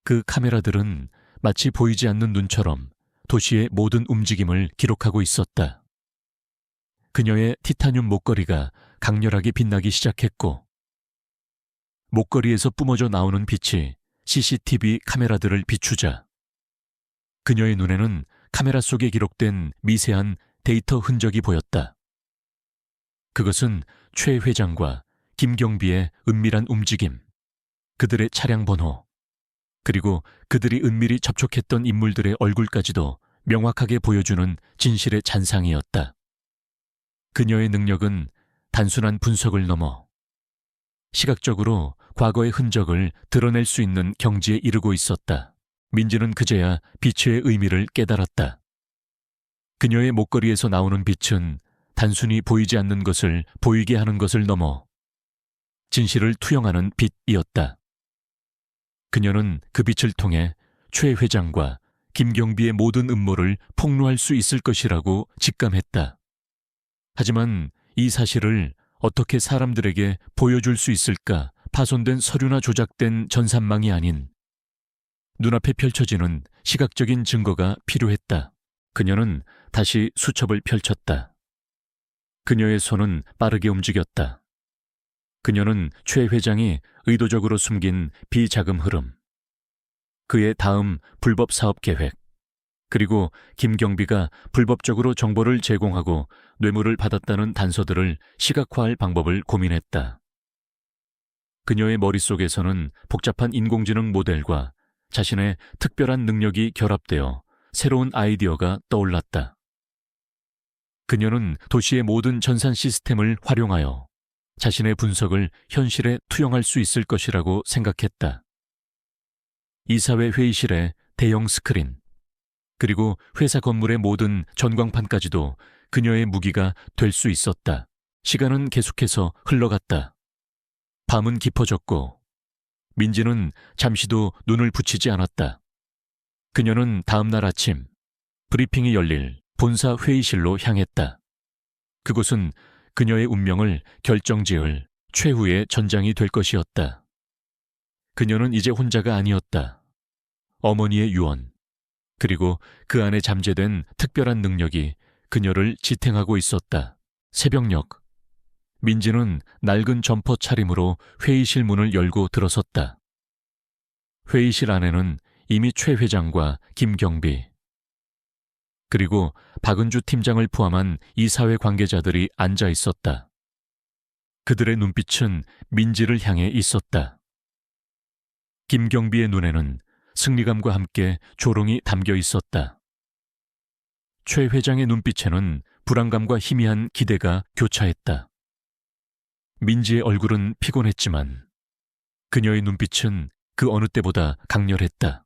그 카메라들은 마치 보이지 않는 눈처럼 도시의 모든 움직임을 기록하고 있었다. 그녀의 티타늄 목걸이가 강렬하게 빛나기 시작했고 목걸이에서 뿜어져 나오는 빛이 CCTV 카메라들을 비추자 그녀의 눈에는 카메라 속에 기록된 미세한 데이터 흔적이 보였다. 그것은 최 회장과 김경비의 은밀한 움직임, 그들의 차량 번호, 그리고 그들이 은밀히 접촉했던 인물들의 얼굴까지도 명확하게 보여주는 진실의 잔상이었다. 그녀의 능력은 단순한 분석을 넘어 시각적으로 과거의 흔적을 드러낼 수 있는 경지에 이르고 있었다. 민지는 그제야 빛의 의미를 깨달았다. 그녀의 목걸이에서 나오는 빛은 단순히 보이지 않는 것을 보이게 하는 것을 넘어 진실을 투영하는 빛이었다. 그녀는 그 빛을 통해 최 회장과 김경비의 모든 음모를 폭로할 수 있을 것이라고 직감했다. 하지만 이 사실을 어떻게 사람들에게 보여줄 수 있을까? 파손된 서류나 조작된 전산망이 아닌 눈앞에 펼쳐지는 시각적인 증거가 필요했다. 그녀는 다시 수첩을 펼쳤다. 그녀의 손은 빠르게 움직였다. 그녀는 최 회장이 의도적으로 숨긴 비자금 흐름, 그의 다음 불법 사업 계획, 그리고 김경비가 불법적으로 정보를 제공하고 뇌물을 받았다는 단서들을 시각화할 방법을 고민했다. 그녀의 머릿속에서는 복잡한 인공지능 모델과 자신의 특별한 능력이 결합되어 새로운 아이디어가 떠올랐다. 그녀는 도시의 모든 전산 시스템을 활용하여 자신의 분석을 현실에 투영할 수 있을 것이라고 생각했다. 이사회 회의실의 대형 스크린, 그리고 회사 건물의 모든 전광판까지도 그녀의 무기가 될 수 있었다. 시간은 계속해서 흘러갔다. 밤은 깊어졌고 민지는 잠시도 눈을 붙이지 않았다. 그녀는 다음 날 아침 브리핑이 열릴 본사 회의실로 향했다. 그곳은 그녀의 운명을 결정지을 최후의 전장이 될 것이었다. 그녀는 이제 혼자가 아니었다. 어머니의 유언, 그리고 그 안에 잠재된 특별한 능력이 그녀를 지탱하고 있었다. 새벽녘, 민지는 낡은 점퍼 차림으로 회의실 문을 열고 들어섰다. 회의실 안에는 이미 최 회장과 김경비, 그리고 박은주 팀장을 포함한 이사회 관계자들이 앉아 있었다. 그들의 눈빛은 민지를 향해 있었다. 김경비의 눈에는 승리감과 함께 조롱이 담겨 있었다. 최 회장의 눈빛에는 불안감과 희미한 기대가 교차했다. 민지의 얼굴은 피곤했지만 그녀의 눈빛은 그 어느 때보다 강렬했다.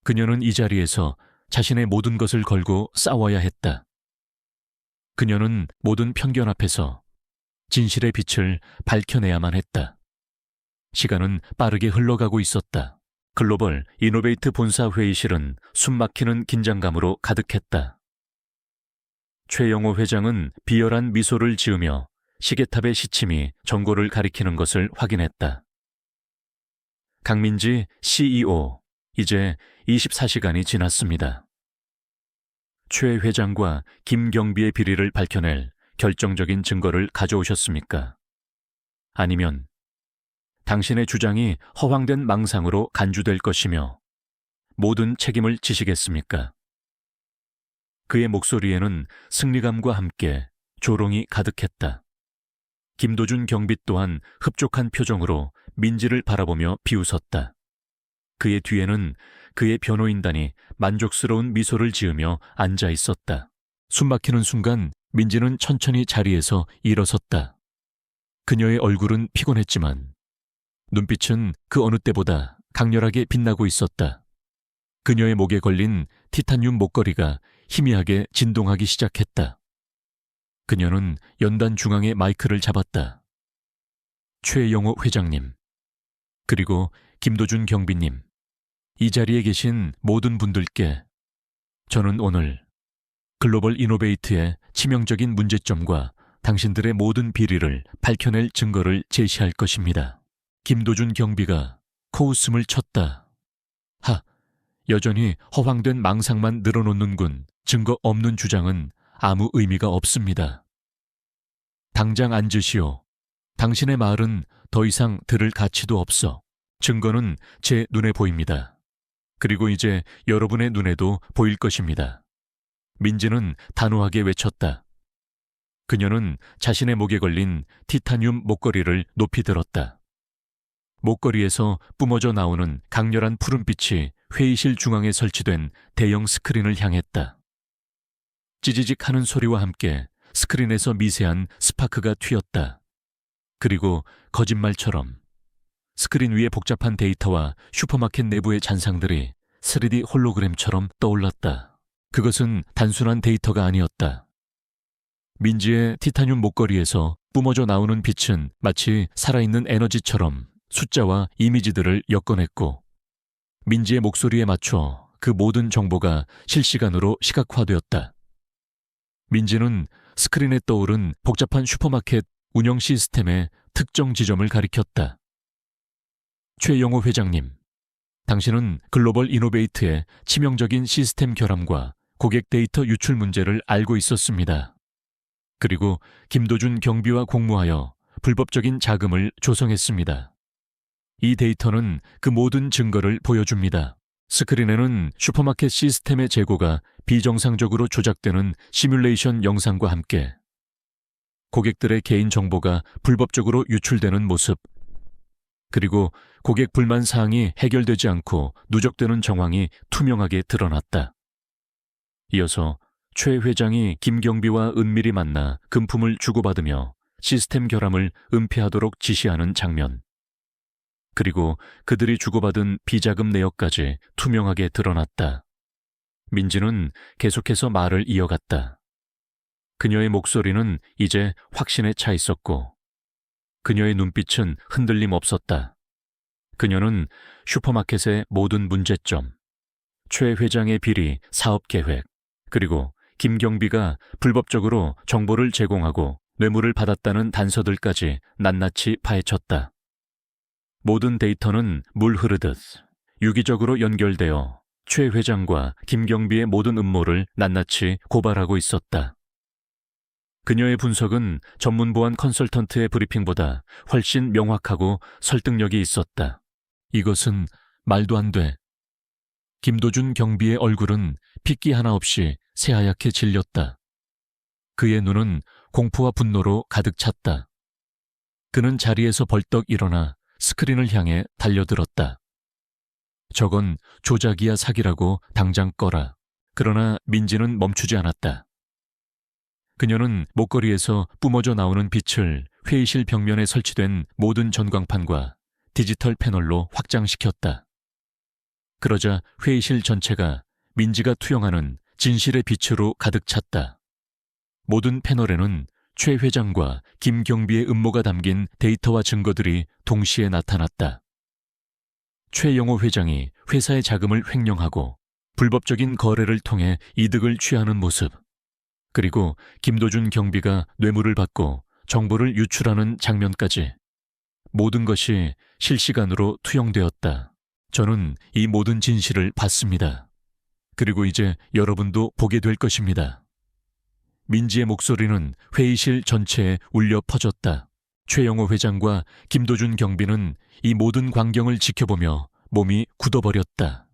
그녀는 이 자리에서 자신의 모든 것을 걸고 싸워야 했다. 그녀는 모든 편견 앞에서 진실의 빛을 밝혀내야만 했다. 시간은 빠르게 흘러가고 있었다. 글로벌 이노베이트 본사 회의실은 숨막히는 긴장감으로 가득했다. 최영호 회장은 비열한 미소를 지으며 시계탑의 시침이 정고를 가리키는 것을 확인했다. 강민지 CEO, 이제 24시간이 지났습니다. 최 회장과 김경비의 비리를 밝혀낼 결정적인 증거를 가져오셨습니까? 아니면 당신의 주장이 허황된 망상으로 간주될 것이며 모든 책임을 지시겠습니까? 그의 목소리에는 승리감과 함께 조롱이 가득했다. 김도준 경비 또한 흡족한 표정으로 민지를 바라보며 비웃었다. 그의 뒤에는 그의 변호인단이 만족스러운 미소를 지으며 앉아 있었다. 숨막히는 순간 민지는 천천히 자리에서 일어섰다. 그녀의 얼굴은 피곤했지만 눈빛은 그 어느 때보다 강렬하게 빛나고 있었다. 그녀의 목에 걸린 티타늄 목걸이가 희미하게 진동하기 시작했다. 그녀는 연단 중앙의 마이크를 잡았다. 최영호 회장님, 그리고 김도준 경비님, 이 자리에 계신 모든 분들께 저는 오늘 글로벌 이노베이트의 치명적인 문제점과 당신들의 모든 비리를 밝혀낼 증거를 제시할 것입니다. 김도준 경비가 코웃음을 쳤다. 여전히 허황된 망상만 늘어놓는군. 증거 없는 주장은 아무 의미가 없습니다. 당장 앉으시오. 당신의 말은 더 이상 들을 가치도 없어. 증거는 제 눈에 보입니다. 그리고 이제 여러분의 눈에도 보일 것입니다. 민지는 단호하게 외쳤다. 그녀는 자신의 목에 걸린 티타늄 목걸이를 높이 들었다. 목걸이에서 뿜어져 나오는 강렬한 푸른빛이 회의실 중앙에 설치된 대형 스크린을 향했다. 찌지직 하는 소리와 함께 스크린에서 미세한 스파크가 튀었다. 그리고 거짓말처럼 스크린 위의 복잡한 데이터와 슈퍼마켓 내부의 잔상들이 3D 홀로그램처럼 떠올랐다. 그것은 단순한 데이터가 아니었다. 민지의 티타늄 목걸이에서 뿜어져 나오는 빛은 마치 살아있는 에너지처럼 숫자와 이미지들을 엮어냈고 민지의 목소리에 맞춰 그 모든 정보가 실시간으로 시각화되었다. 민지는 스크린에 떠오른 복잡한 슈퍼마켓 운영 시스템의 특정 지점을 가리켰다. 최영호 회장님, 당신은 글로벌 이노베이트의 치명적인 시스템 결함과 고객 데이터 유출 문제를 알고 있었습니다. 그리고 김도준 경비와 공모하여 불법적인 자금을 조성했습니다. 이 데이터는 그 모든 증거를 보여줍니다. 스크린에는 슈퍼마켓 시스템의 재고가 비정상적으로 조작되는 시뮬레이션 영상과 함께 고객들의 개인 정보가 불법적으로 유출되는 모습, 그리고 고객 불만 사항이 해결되지 않고 누적되는 정황이 투명하게 드러났다. 이어서 최 회장이 김경비와 은밀히 만나 금품을 주고받으며 시스템 결함을 은폐하도록 지시하는 장면, 그리고 그들이 주고받은 비자금 내역까지 투명하게 드러났다. 민지는 계속해서 말을 이어갔다. 그녀의 목소리는 이제 확신에 차 있었고 그녀의 눈빛은 흔들림 없었다. 그녀는 슈퍼마켓의 모든 문제점, 최 회장의 비리, 사업 계획, 그리고 김경비가 불법적으로 정보를 제공하고 뇌물을 받았다는 단서들까지 낱낱이 파헤쳤다. 모든 데이터는 물 흐르듯 유기적으로 연결되어 최 회장과 김경비의 모든 음모를 낱낱이 고발하고 있었다. 그녀의 분석은 전문 보안 컨설턴트의 브리핑보다 훨씬 명확하고 설득력이 있었다. 이것은 말도 안 돼. 김도준 경비의 얼굴은 핏기 하나 없이 새하얗게 질렸다. 그의 눈은 공포와 분노로 가득 찼다. 그는 자리에서 벌떡 일어나 스크린을 향해 달려들었다. 저건 조작이야, 사기라고 당장 꺼라. 그러나 민지는 멈추지 않았다. 그녀는 목걸이에서 뿜어져 나오는 빛을 회의실 벽면에 설치된 모든 전광판과 디지털 패널로 확장시켰다. 그러자 회의실 전체가 민지가 투영하는 진실의 빛으로 가득 찼다. 모든 패널에는 최 회장과 김경비의 음모가 담긴 데이터와 증거들이 동시에 나타났다. 최영호 회장이 회사의 자금을 횡령하고 불법적인 거래를 통해 이득을 취하는 모습, 그리고 김도준 경비가 뇌물을 받고 정보를 유출하는 장면까지 모든 것이 실시간으로 투영되었다. 저는 이 모든 진실을 봤습니다. 그리고 이제 여러분도 보게 될 것입니다. 민지의 목소리는 회의실 전체에 울려 퍼졌다. 최영호 회장과 김도준 경비는 이 모든 광경을 지켜보며 몸이 굳어버렸다.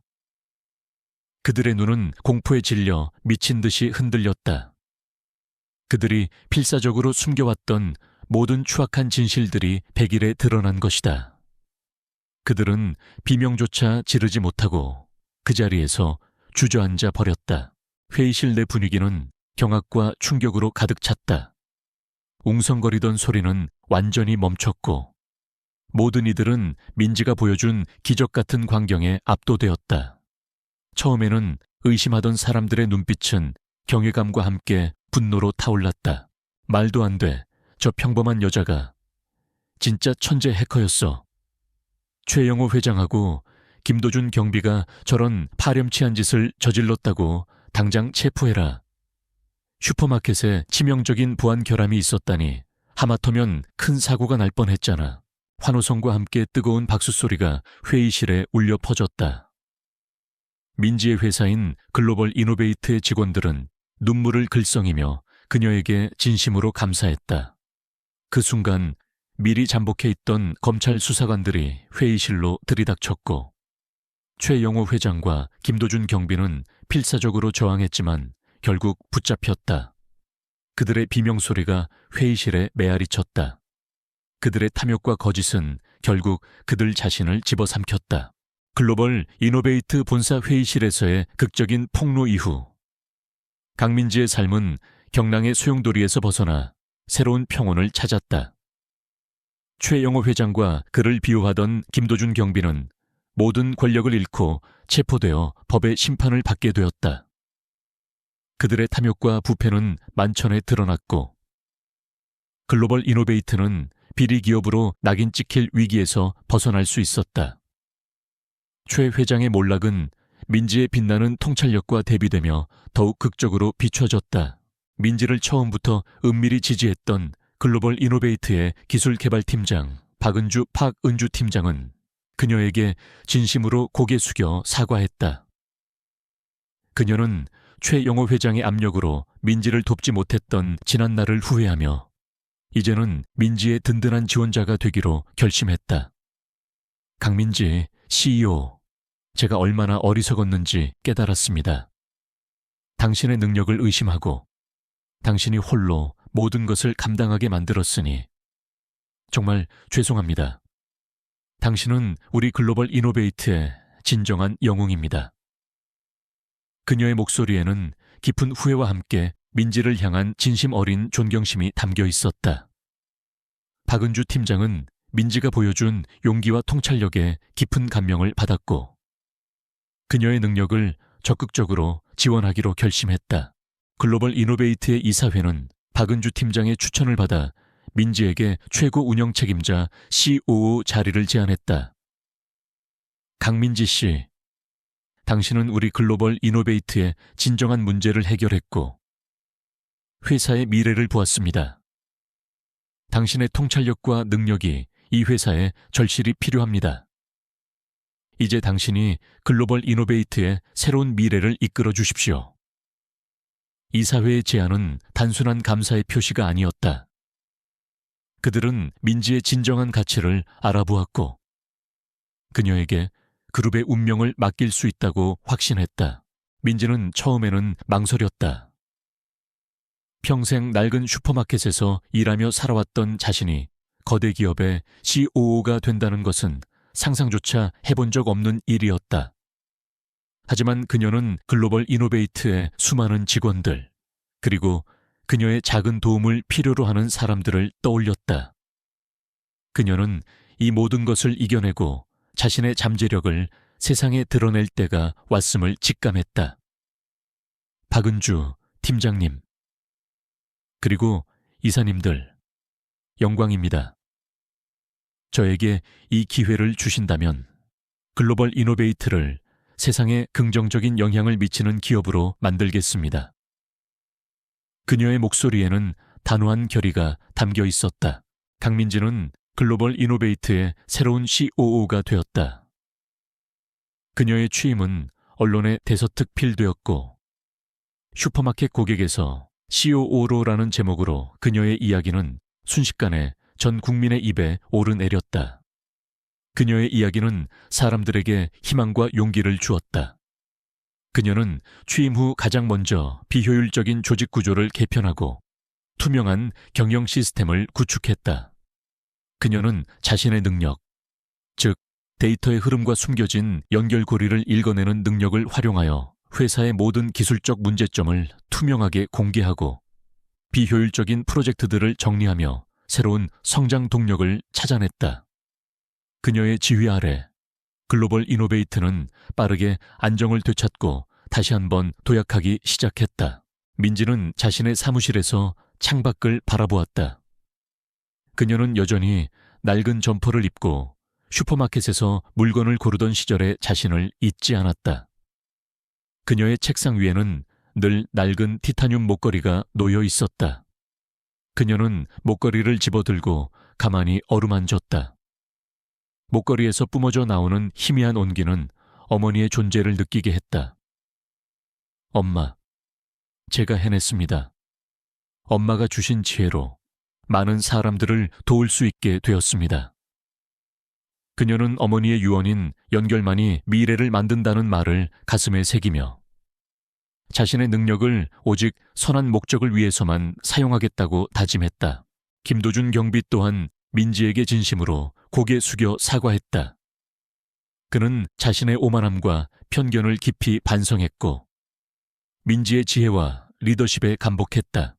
그들의 눈은 공포에 질려 미친 듯이 흔들렸다. 그들이 필사적으로 숨겨왔던 모든 추악한 진실들이 백일에 드러난 것이다. 그들은 비명조차 지르지 못하고 그 자리에서 주저앉아 버렸다. 회의실 내 분위기는 경악과 충격으로 가득 찼다. 웅성거리던 소리는 완전히 멈췄고 모든 이들은 민지가 보여준 기적 같은 광경에 압도되었다. 처음에는 의심하던 사람들의 눈빛은 경외감과 함께 분노로 타올랐다. 말도 안 돼. 저 평범한 여자가 진짜 천재 해커였어. 최영호 회장하고 김도준 경비가 저런 파렴치한 짓을 저질렀다고 당장 체포해라. 슈퍼마켓에 치명적인 보안 결함이 있었다니 하마터면 큰 사고가 날 뻔했잖아. 환호성과 함께 뜨거운 박수 소리가 회의실에 울려 퍼졌다. 민지의 회사인 글로벌 이노베이트의 직원들은 눈물을 글썽이며 그녀에게 진심으로 감사했다. 그 순간 미리 잠복해 있던 검찰 수사관들이 회의실로 들이닥쳤고 최영호 회장과 김도준 경비는 필사적으로 저항했지만 결국 붙잡혔다. 그들의 비명소리가 회의실에 메아리쳤다. 그들의 탐욕과 거짓은 결국 그들 자신을 집어삼켰다. 글로벌 이노베이트 본사 회의실에서의 극적인 폭로 이후 강민지의 삶은 경랑의 소용돌이에서 벗어나 새로운 평온을 찾았다. 최영호 회장과 그를 비호하던 김도준 경비는 모든 권력을 잃고 체포되어 법의 심판을 받게 되었다. 그들의 탐욕과 부패는 만천에 드러났고 글로벌 이노베이트는 비리 기업으로 낙인 찍힐 위기에서 벗어날 수 있었다. 최 회장의 몰락은 민지의 빛나는 통찰력과 대비되며 더욱 극적으로 비춰졌다. 민지를 처음부터 은밀히 지지했던 글로벌 이노베이트의 기술개발팀장 박은주 박은주 팀장은 그녀에게 진심으로 고개 숙여 사과했다. 그녀는 최영호 회장의 압력으로 민지를 돕지 못했던 지난 날을 후회하며 이제는 민지의 든든한 지원자가 되기로 결심했다. 강민지 CEO, 제가 얼마나 어리석었는지 깨달았습니다. 당신의 능력을 의심하고 당신이 홀로 모든 것을 감당하게 만들었으니 정말 죄송합니다. 당신은 우리 글로벌 이노베이트의 진정한 영웅입니다. 그녀의 목소리에는 깊은 후회와 함께 민지를 향한 진심 어린 존경심이 담겨 있었다. 박은주 팀장은 민지가 보여준 용기와 통찰력에 깊은 감명을 받았고 그녀의 능력을 적극적으로 지원하기로 결심했다. 글로벌 이노베이트의 이사회는 박은주 팀장의 추천을 받아 민지에게 최고 운영 책임자 COO 자리를 제안했다. 강민지 씨, 당신은 우리 글로벌 이노베이트의 진정한 문제를 해결했고 회사의 미래를 보았습니다. 당신의 통찰력과 능력이 이 회사에 절실히 필요합니다. 이제 당신이 글로벌 이노베이트의 새로운 미래를 이끌어 주십시오. 이사회의 제안은 단순한 감사의 표시가 아니었다. 그들은 민지의 진정한 가치를 알아보았고 그녀에게 그룹의 운명을 맡길 수 있다고 확신했다. 민지는 처음에는 망설였다. 평생 낡은 슈퍼마켓에서 일하며 살아왔던 자신이 거대 기업의 COO가 된다는 것은 상상조차 해본 적 없는 일이었다. 하지만 그녀는 글로벌 이노베이트의 수많은 직원들, 그리고 그녀의 작은 도움을 필요로 하는 사람들을 떠올렸다. 그녀는 이 모든 것을 이겨내고 자신의 잠재력을 세상에 드러낼 때가 왔음을 직감했다. 박은주 팀장님, 그리고 이사님들, 영광입니다. 저에게 이 기회를 주신다면 글로벌 이노베이트를 세상에 긍정적인 영향을 미치는 기업으로 만들겠습니다. 그녀의 목소리에는 단호한 결의가 담겨 있었다. 강민지는 글로벌 이노베이트의 새로운 COO가 되었다. 그녀의 취임은 언론에 대서특필되었고 슈퍼마켓 고객에서 COO로라는 제목으로 그녀의 이야기는 순식간에 전 국민의 입에 오르내렸다. 그녀의 이야기는 사람들에게 희망과 용기를 주었다. 그녀는 취임 후 가장 먼저 비효율적인 조직 구조를 개편하고 투명한 경영 시스템을 구축했다. 그녀는 자신의 능력, 즉 데이터의 흐름과 숨겨진 연결고리를 읽어내는 능력을 활용하여 회사의 모든 기술적 문제점을 투명하게 공개하고 비효율적인 프로젝트들을 정리하며 새로운 성장 동력을 찾아냈다. 그녀의 지휘 아래 글로벌 이노베이트는 빠르게 안정을 되찾고 다시 한번 도약하기 시작했다. 민지는 자신의 사무실에서 창밖을 바라보았다. 그녀는 여전히 낡은 점퍼를 입고 슈퍼마켓에서 물건을 고르던 시절의 자신을 잊지 않았다. 그녀의 책상 위에는 늘 낡은 티타늄 목걸이가 놓여 있었다. 그녀는 목걸이를 집어들고 가만히 어루만졌다. 목걸이에서 뿜어져 나오는 희미한 온기는 어머니의 존재를 느끼게 했다. 엄마, 제가 해냈습니다. 엄마가 주신 지혜로 많은 사람들을 도울 수 있게 되었습니다. 그녀는 어머니의 유언인 연결만이 미래를 만든다는 말을 가슴에 새기며 자신의 능력을 오직 선한 목적을 위해서만 사용하겠다고 다짐했다. 김도준 경비 또한 민지에게 진심으로 고개 숙여 사과했다. 그는 자신의 오만함과 편견을 깊이 반성했고 민지의 지혜와 리더십에 감복했다.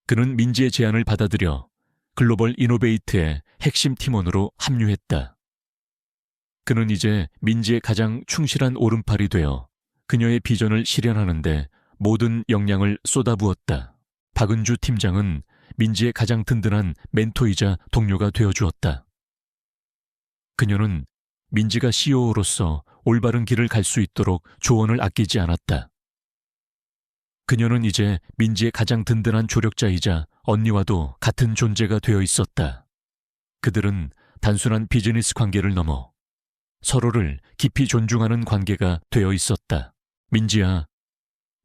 그는 민지의 제안을 받아들여 글로벌 이노베이트의 핵심 팀원으로 합류했다. 그는 이제 민지의 가장 충실한 오른팔이 되어 그녀의 비전을 실현하는 데 모든 역량을 쏟아부었다. 박은주 팀장은 민지의 가장 든든한 멘토이자 동료가 되어주었다. 그녀는 민지가 CEO로서 올바른 길을 갈 수 있도록 조언을 아끼지 않았다. 그녀는 이제 민지의 가장 든든한 조력자이자 언니와도 같은 존재가 되어 있었다. 그들은 단순한 비즈니스 관계를 넘어 서로를 깊이 존중하는 관계가 되어 있었다. 민지야,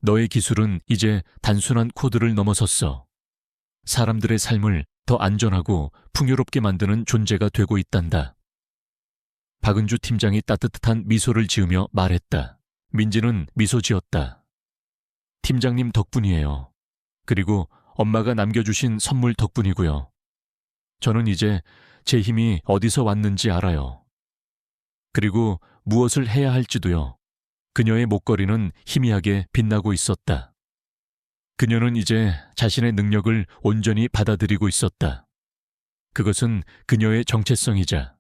너의 기술은 이제 단순한 코드를 넘어섰어. 사람들의 삶을 더 안전하고 풍요롭게 만드는 존재가 되고 있단다. 박은주 팀장이 따뜻한 미소를 지으며 말했다. 민지는 미소 지었다. 팀장님 덕분이에요. 그리고 엄마가 남겨주신 선물 덕분이고요. 저는 이제 제 힘이 어디서 왔는지 알아요. 그리고 무엇을 해야 할지도요. 그녀의 목걸이는 희미하게 빛나고 있었다. 그녀는 이제 자신의 능력을 온전히 받아들이고 있었다. 그것은 그녀의 정체성이자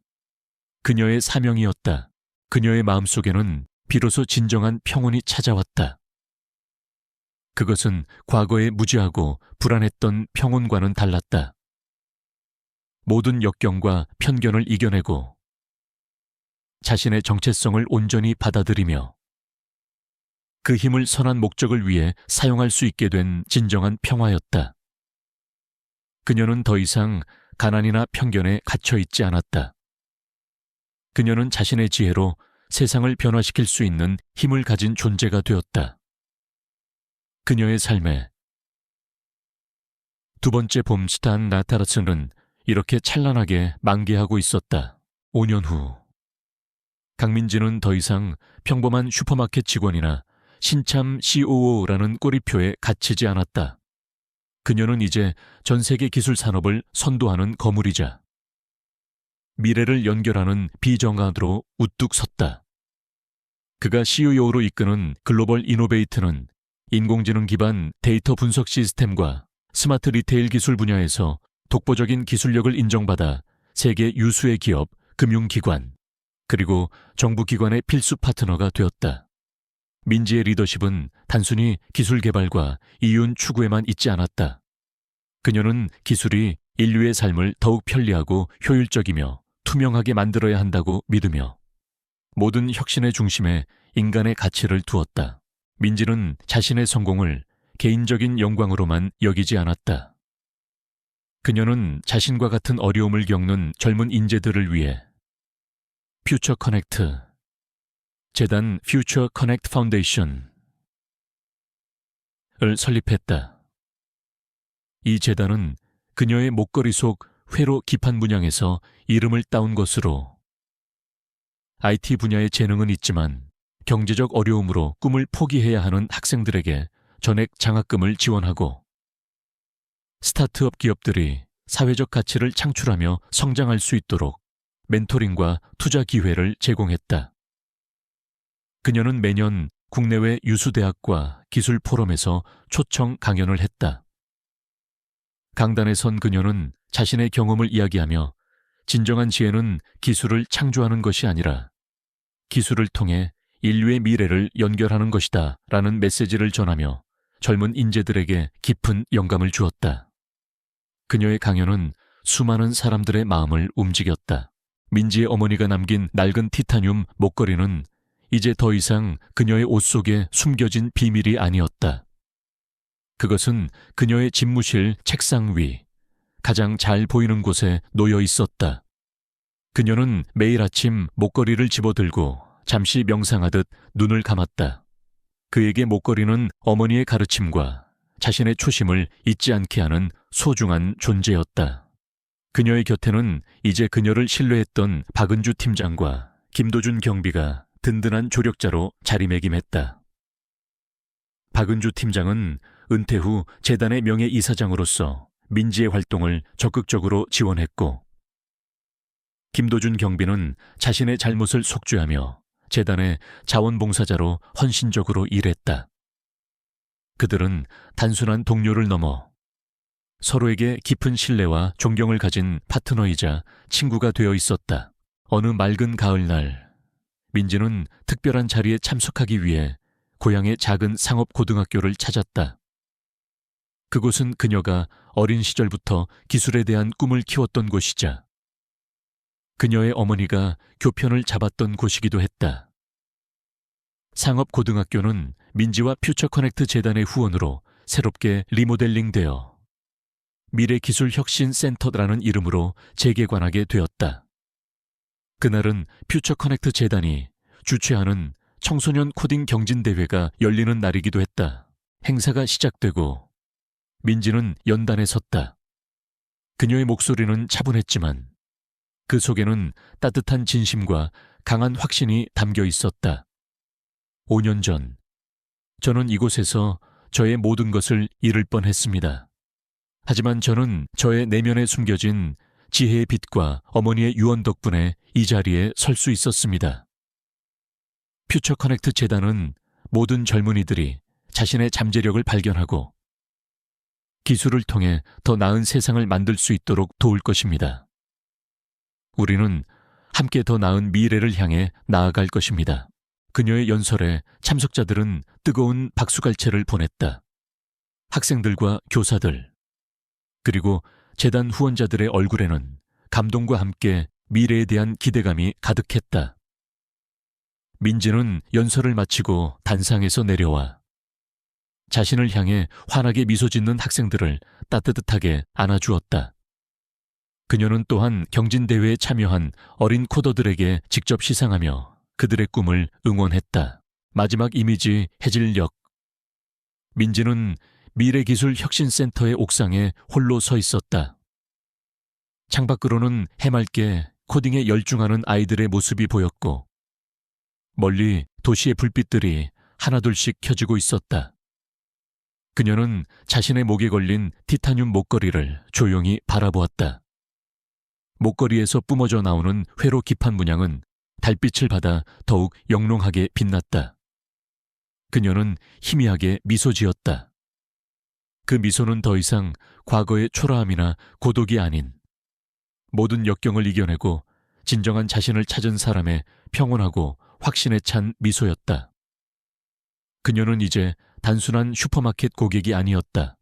그녀의 사명이었다. 그녀의 마음속에는 비로소 진정한 평온이 찾아왔다. 그것은 과거의 무지하고 불안했던 평온과는 달랐다. 모든 역경과 편견을 이겨내고 자신의 정체성을 온전히 받아들이며 그 힘을 선한 목적을 위해 사용할 수 있게 된 진정한 평화였다. 그녀는 더 이상 가난이나 편견에 갇혀 있지 않았다. 그녀는 자신의 지혜로 세상을 변화시킬 수 있는 힘을 가진 존재가 되었다. 그녀의 삶에 두 번째 봄 스탄 나타라츠는 이렇게 찬란하게 만개하고 있었다. 5년 후 강민지는 더 이상 평범한 슈퍼마켓 직원이나 신참 COO라는 꼬리표에 갇히지 않았다. 그녀는 이제 전 세계 기술 산업을 선도하는 거물이자 미래를 연결하는 비정관으로 우뚝 섰다. 그가 CEO로 이끄는 글로벌 이노베이트는 인공지능 기반 데이터 분석 시스템과 스마트 리테일 기술 분야에서 독보적인 기술력을 인정받아 세계 유수의 기업, 금융기관, 그리고 정부기관의 필수 파트너가 되었다. 민지의 리더십은 단순히 기술 개발과 이윤 추구에만 있지 않았다. 그녀는 기술이 인류의 삶을 더욱 편리하고 효율적이며 투명하게 만들어야 한다고 믿으며 모든 혁신의 중심에 인간의 가치를 두었다. 민지는 자신의 성공을 개인적인 영광으로만 여기지 않았다. 그녀는 자신과 같은 어려움을 겪는 젊은 인재들을 위해 퓨처 커넥트, 재단 퓨처 커넥트 파운데이션을 설립했다. 이 재단은 그녀의 목걸이 속 회로 기판 문양에서 이름을 따온 것으로 IT 분야의 재능은 있지만 경제적 어려움으로 꿈을 포기해야 하는 학생들에게 전액 장학금을 지원하고 스타트업 기업들이 사회적 가치를 창출하며 성장할 수 있도록 멘토링과 투자 기회를 제공했다. 그녀는 매년 국내외 유수대학과 기술 포럼에서 초청 강연을 했다. 강단에 선 그녀는 자신의 경험을 이야기하며 진정한 지혜는 기술을 창조하는 것이 아니라 기술을 통해 인류의 미래를 연결하는 것이다 라는 메시지를 전하며 젊은 인재들에게 깊은 영감을 주었다. 그녀의 강연은 수많은 사람들의 마음을 움직였다. 민지의 어머니가 남긴 낡은 티타늄 목걸이는 이제 더 이상 그녀의 옷 속에 숨겨진 비밀이 아니었다. 그것은 그녀의 집무실 책상 위, 가장 잘 보이는 곳에 놓여 있었다. 그녀는 매일 아침 목걸이를 집어들고 잠시 명상하듯 눈을 감았다. 그에게 목걸이는 어머니의 가르침과 자신의 초심을 잊지 않게 하는 소중한 존재였다. 그녀의 곁에는 이제 그녀를 신뢰했던 박은주 팀장과 김도준 경비가 든든한 조력자로 자리매김했다. 박은주 팀장은 은퇴 후 재단의 명예이사장으로서 민지의 활동을 적극적으로 지원했고 김도준 경비는 자신의 잘못을 속죄하며 재단의 자원봉사자로 헌신적으로 일했다. 그들은 단순한 동료를 넘어 서로에게 깊은 신뢰와 존경을 가진 파트너이자 친구가 되어 있었다. 어느 맑은 가을날, 민지는 특별한 자리에 참석하기 위해 고향의 작은 상업고등학교를 찾았다. 그곳은 그녀가 어린 시절부터 기술에 대한 꿈을 키웠던 곳이자 그녀의 어머니가 교편을 잡았던 곳이기도 했다. 상업고등학교는 민지와 퓨처커넥트 재단의 후원으로 새롭게 리모델링되어 미래기술혁신센터라는 이름으로 재개관하게 되었다. 그날은 퓨처커넥트 재단이 주최하는 청소년 코딩 경진대회가 열리는 날이기도 했다. 행사가 시작되고 민지는 연단에 섰다. 그녀의 목소리는 차분했지만 그 속에는 따뜻한 진심과 강한 확신이 담겨 있었다. 5년 전, 저는 이곳에서 저의 모든 것을 잃을 뻔했습니다. 하지만 저는 저의 내면에 숨겨진 지혜의 빛과 어머니의 유언 덕분에 이 자리에 설 수 있었습니다. 퓨처커넥트 재단은 모든 젊은이들이 자신의 잠재력을 발견하고 기술을 통해 더 나은 세상을 만들 수 있도록 도울 것입니다. 우리는 함께 더 나은 미래를 향해 나아갈 것입니다. 그녀의 연설에 참석자들은 뜨거운 박수갈채를 보냈다. 학생들과 교사들, 그리고 재단 후원자들의 얼굴에는 감동과 함께 미래에 대한 기대감이 가득했다. 민지는 연설을 마치고 단상에서 내려와 자신을 향해 환하게 미소 짓는 학생들을 따뜻하게 안아주었다. 그녀는 또한 경진대회에 참여한 어린 코더들에게 직접 시상하며 그들의 꿈을 응원했다. 마지막 이미지 해질녘. 민지는 미래기술혁신센터의 옥상에 홀로 서 있었다. 창밖으로는 해맑게 코딩에 열중하는 아이들의 모습이 보였고 멀리 도시의 불빛들이 하나둘씩 켜지고 있었다. 그녀는 자신의 목에 걸린 티타늄 목걸이를 조용히 바라보았다. 목걸이에서 뿜어져 나오는 회로 기판 문양은 달빛을 받아 더욱 영롱하게 빛났다. 그녀는 희미하게 미소 지었다. 그 미소는 더 이상 과거의 초라함이나 고독이 아닌 모든 역경을 이겨내고 진정한 자신을 찾은 사람의 평온하고 확신에 찬 미소였다. 그녀는 이제 단순한 슈퍼마켓 고객이 아니었다.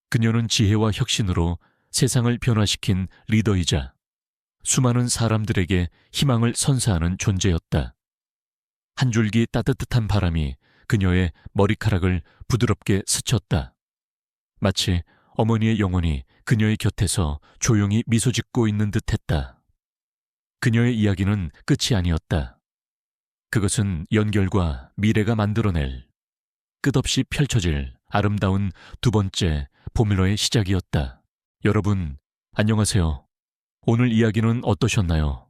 그녀는 지혜와 혁신으로 세상을 변화시킨 리더이자 수많은 사람들에게 희망을 선사하는 존재였다. 한 줄기 따뜻한 바람이 그녀의 머리카락을 부드럽게 스쳤다. 마치 어머니의 영혼이 그녀의 곁에서 조용히 미소 짓고 있는 듯했다. 그녀의 이야기는 끝이 아니었다. 그것은 연결과 미래가 만들어낼 끝없이 펼쳐질 아름다운 두 번째 포뮬러의 시작이었다. 여러분, 안녕하세요. 오늘 이야기는 어떠셨나요?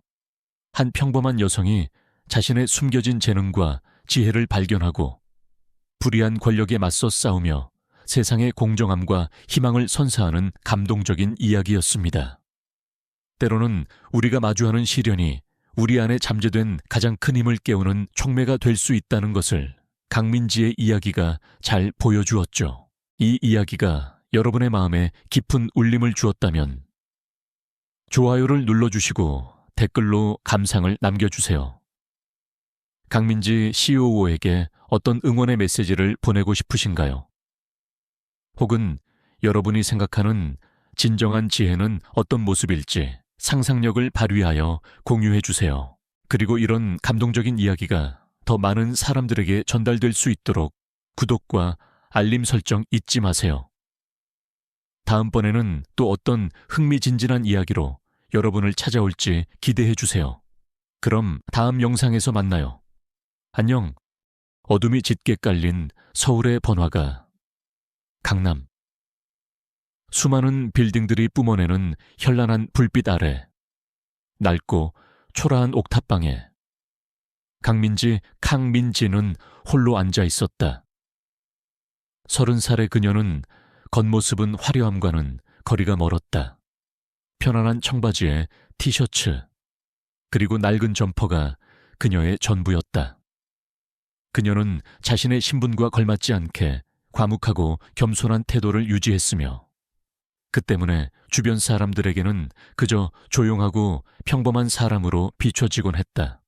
한 평범한 여성이 자신의 숨겨진 재능과 지혜를 발견하고 불의한 권력에 맞서 싸우며 세상의 공정함과 희망을 선사하는 감동적인 이야기였습니다. 때로는 우리가 마주하는 시련이 우리 안에 잠재된 가장 큰 힘을 깨우는 촉매가 될 수 있다는 것을 강민지의 이야기가 잘 보여주었죠. 이 이야기가 여러분의 마음에 깊은 울림을 주었다면 좋아요를 눌러주시고 댓글로 감상을 남겨주세요. 강민지 COO에게 어떤 응원의 메시지를 보내고 싶으신가요? 혹은 여러분이 생각하는 진정한 지혜는 어떤 모습일지 상상력을 발휘하여 공유해 주세요. 그리고 이런 감동적인 이야기가 더 많은 사람들에게 전달될 수 있도록 구독과 알림 설정 잊지 마세요. 다음번에는 또 어떤 흥미진진한 이야기로 여러분을 찾아올지 기대해 주세요. 그럼 다음 영상에서 만나요. 안녕. 어둠이 짙게 깔린 서울의 번화가 강남. 수많은 빌딩들이 뿜어내는 현란한 불빛 아래 낡고 초라한 옥탑방에 강민지는 홀로 앉아 있었다. 30살의 그녀는 겉모습은 화려함과는 거리가 멀었다. 편안한 청바지에 티셔츠, 그리고 낡은 점퍼가 그녀의 전부였다. 그녀는 자신의 신분과 걸맞지 않게 과묵하고 겸손한 태도를 유지했으며 그 때문에 주변 사람들에게는 그저 조용하고 평범한 사람으로 비춰지곤 했다.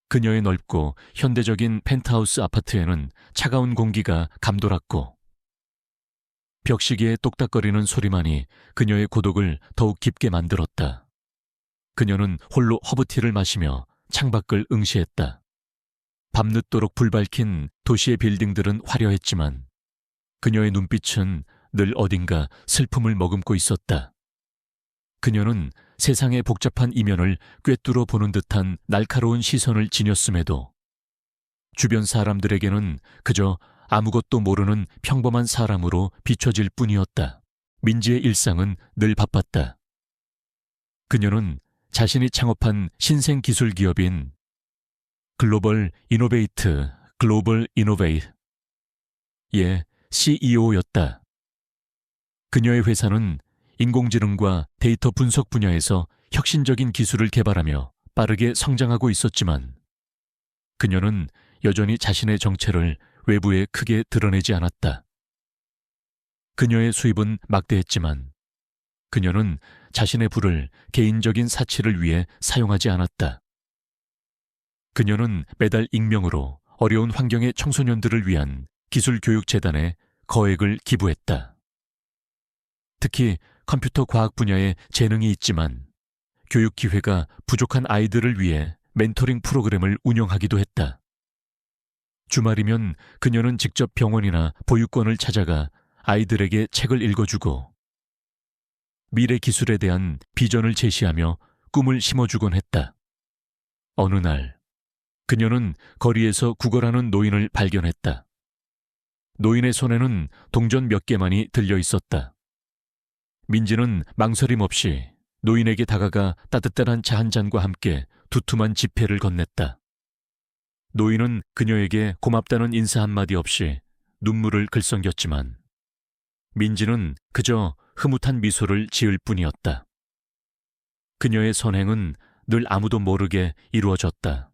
그녀의 넓고 현대적인 펜트하우스 아파트에는 차가운 공기가 감돌았고 벽시계의 똑딱거리는 소리만이 그녀의 고독을 더욱 깊게 만들었다. 그녀는 홀로 허브티를 마시며 창밖을 응시했다. 밤늦도록 불밝힌 도시의 빌딩들은 화려했지만 그녀의 눈빛은 늘 어딘가 슬픔을 머금고 있었다. 그녀는 세상의 복잡한 이면을 꿰뚫어 보는 듯한 날카로운 시선을 지녔음에도 주변 사람들에게는 그저 아무것도 모르는 평범한 사람으로 비춰질 뿐이었다. 민지의 일상은 늘 바빴다. 그녀는 자신이 창업한 신생 기술 기업인 글로벌 이노베이트의 CEO였다. 그녀의 회사는 인공지능과 데이터 분석 분야에서 혁신적인 기술을 개발하며 빠르게 성장하고 있었지만 그녀는 여전히 자신의 정체를 외부에 크게 드러내지 않았다. 그녀의 수입은 막대했지만 그녀는 자신의 부를 개인적인 사치를 위해 사용하지 않았다. 그녀는 매달 익명으로 어려운 환경의 청소년들을 위한 기술교육재단에 거액을 기부했다. 특히 컴퓨터 과학 분야에 재능이 있지만 교육 기회가 부족한 아이들을 위해 멘토링 프로그램을 운영하기도 했다. 주말이면 그녀는 직접 병원이나 보육원을 찾아가 아이들에게 책을 읽어주고 미래 기술에 대한 비전을 제시하며 꿈을 심어주곤 했다. 어느 날 그녀는 거리에서 구걸하는 노인을 발견했다. 노인의 손에는 동전 몇 개만이 들려 있었다. 민지는 망설임 없이 노인에게 다가가 따뜻한 차 한 잔과 함께 두툼한 지폐를 건넸다. 노인은 그녀에게 고맙다는 인사 한마디 없이 눈물을 글썽였지만 민지는 그저 흐뭇한 미소를 지을 뿐이었다. 그녀의 선행은 늘 아무도 모르게 이루어졌다.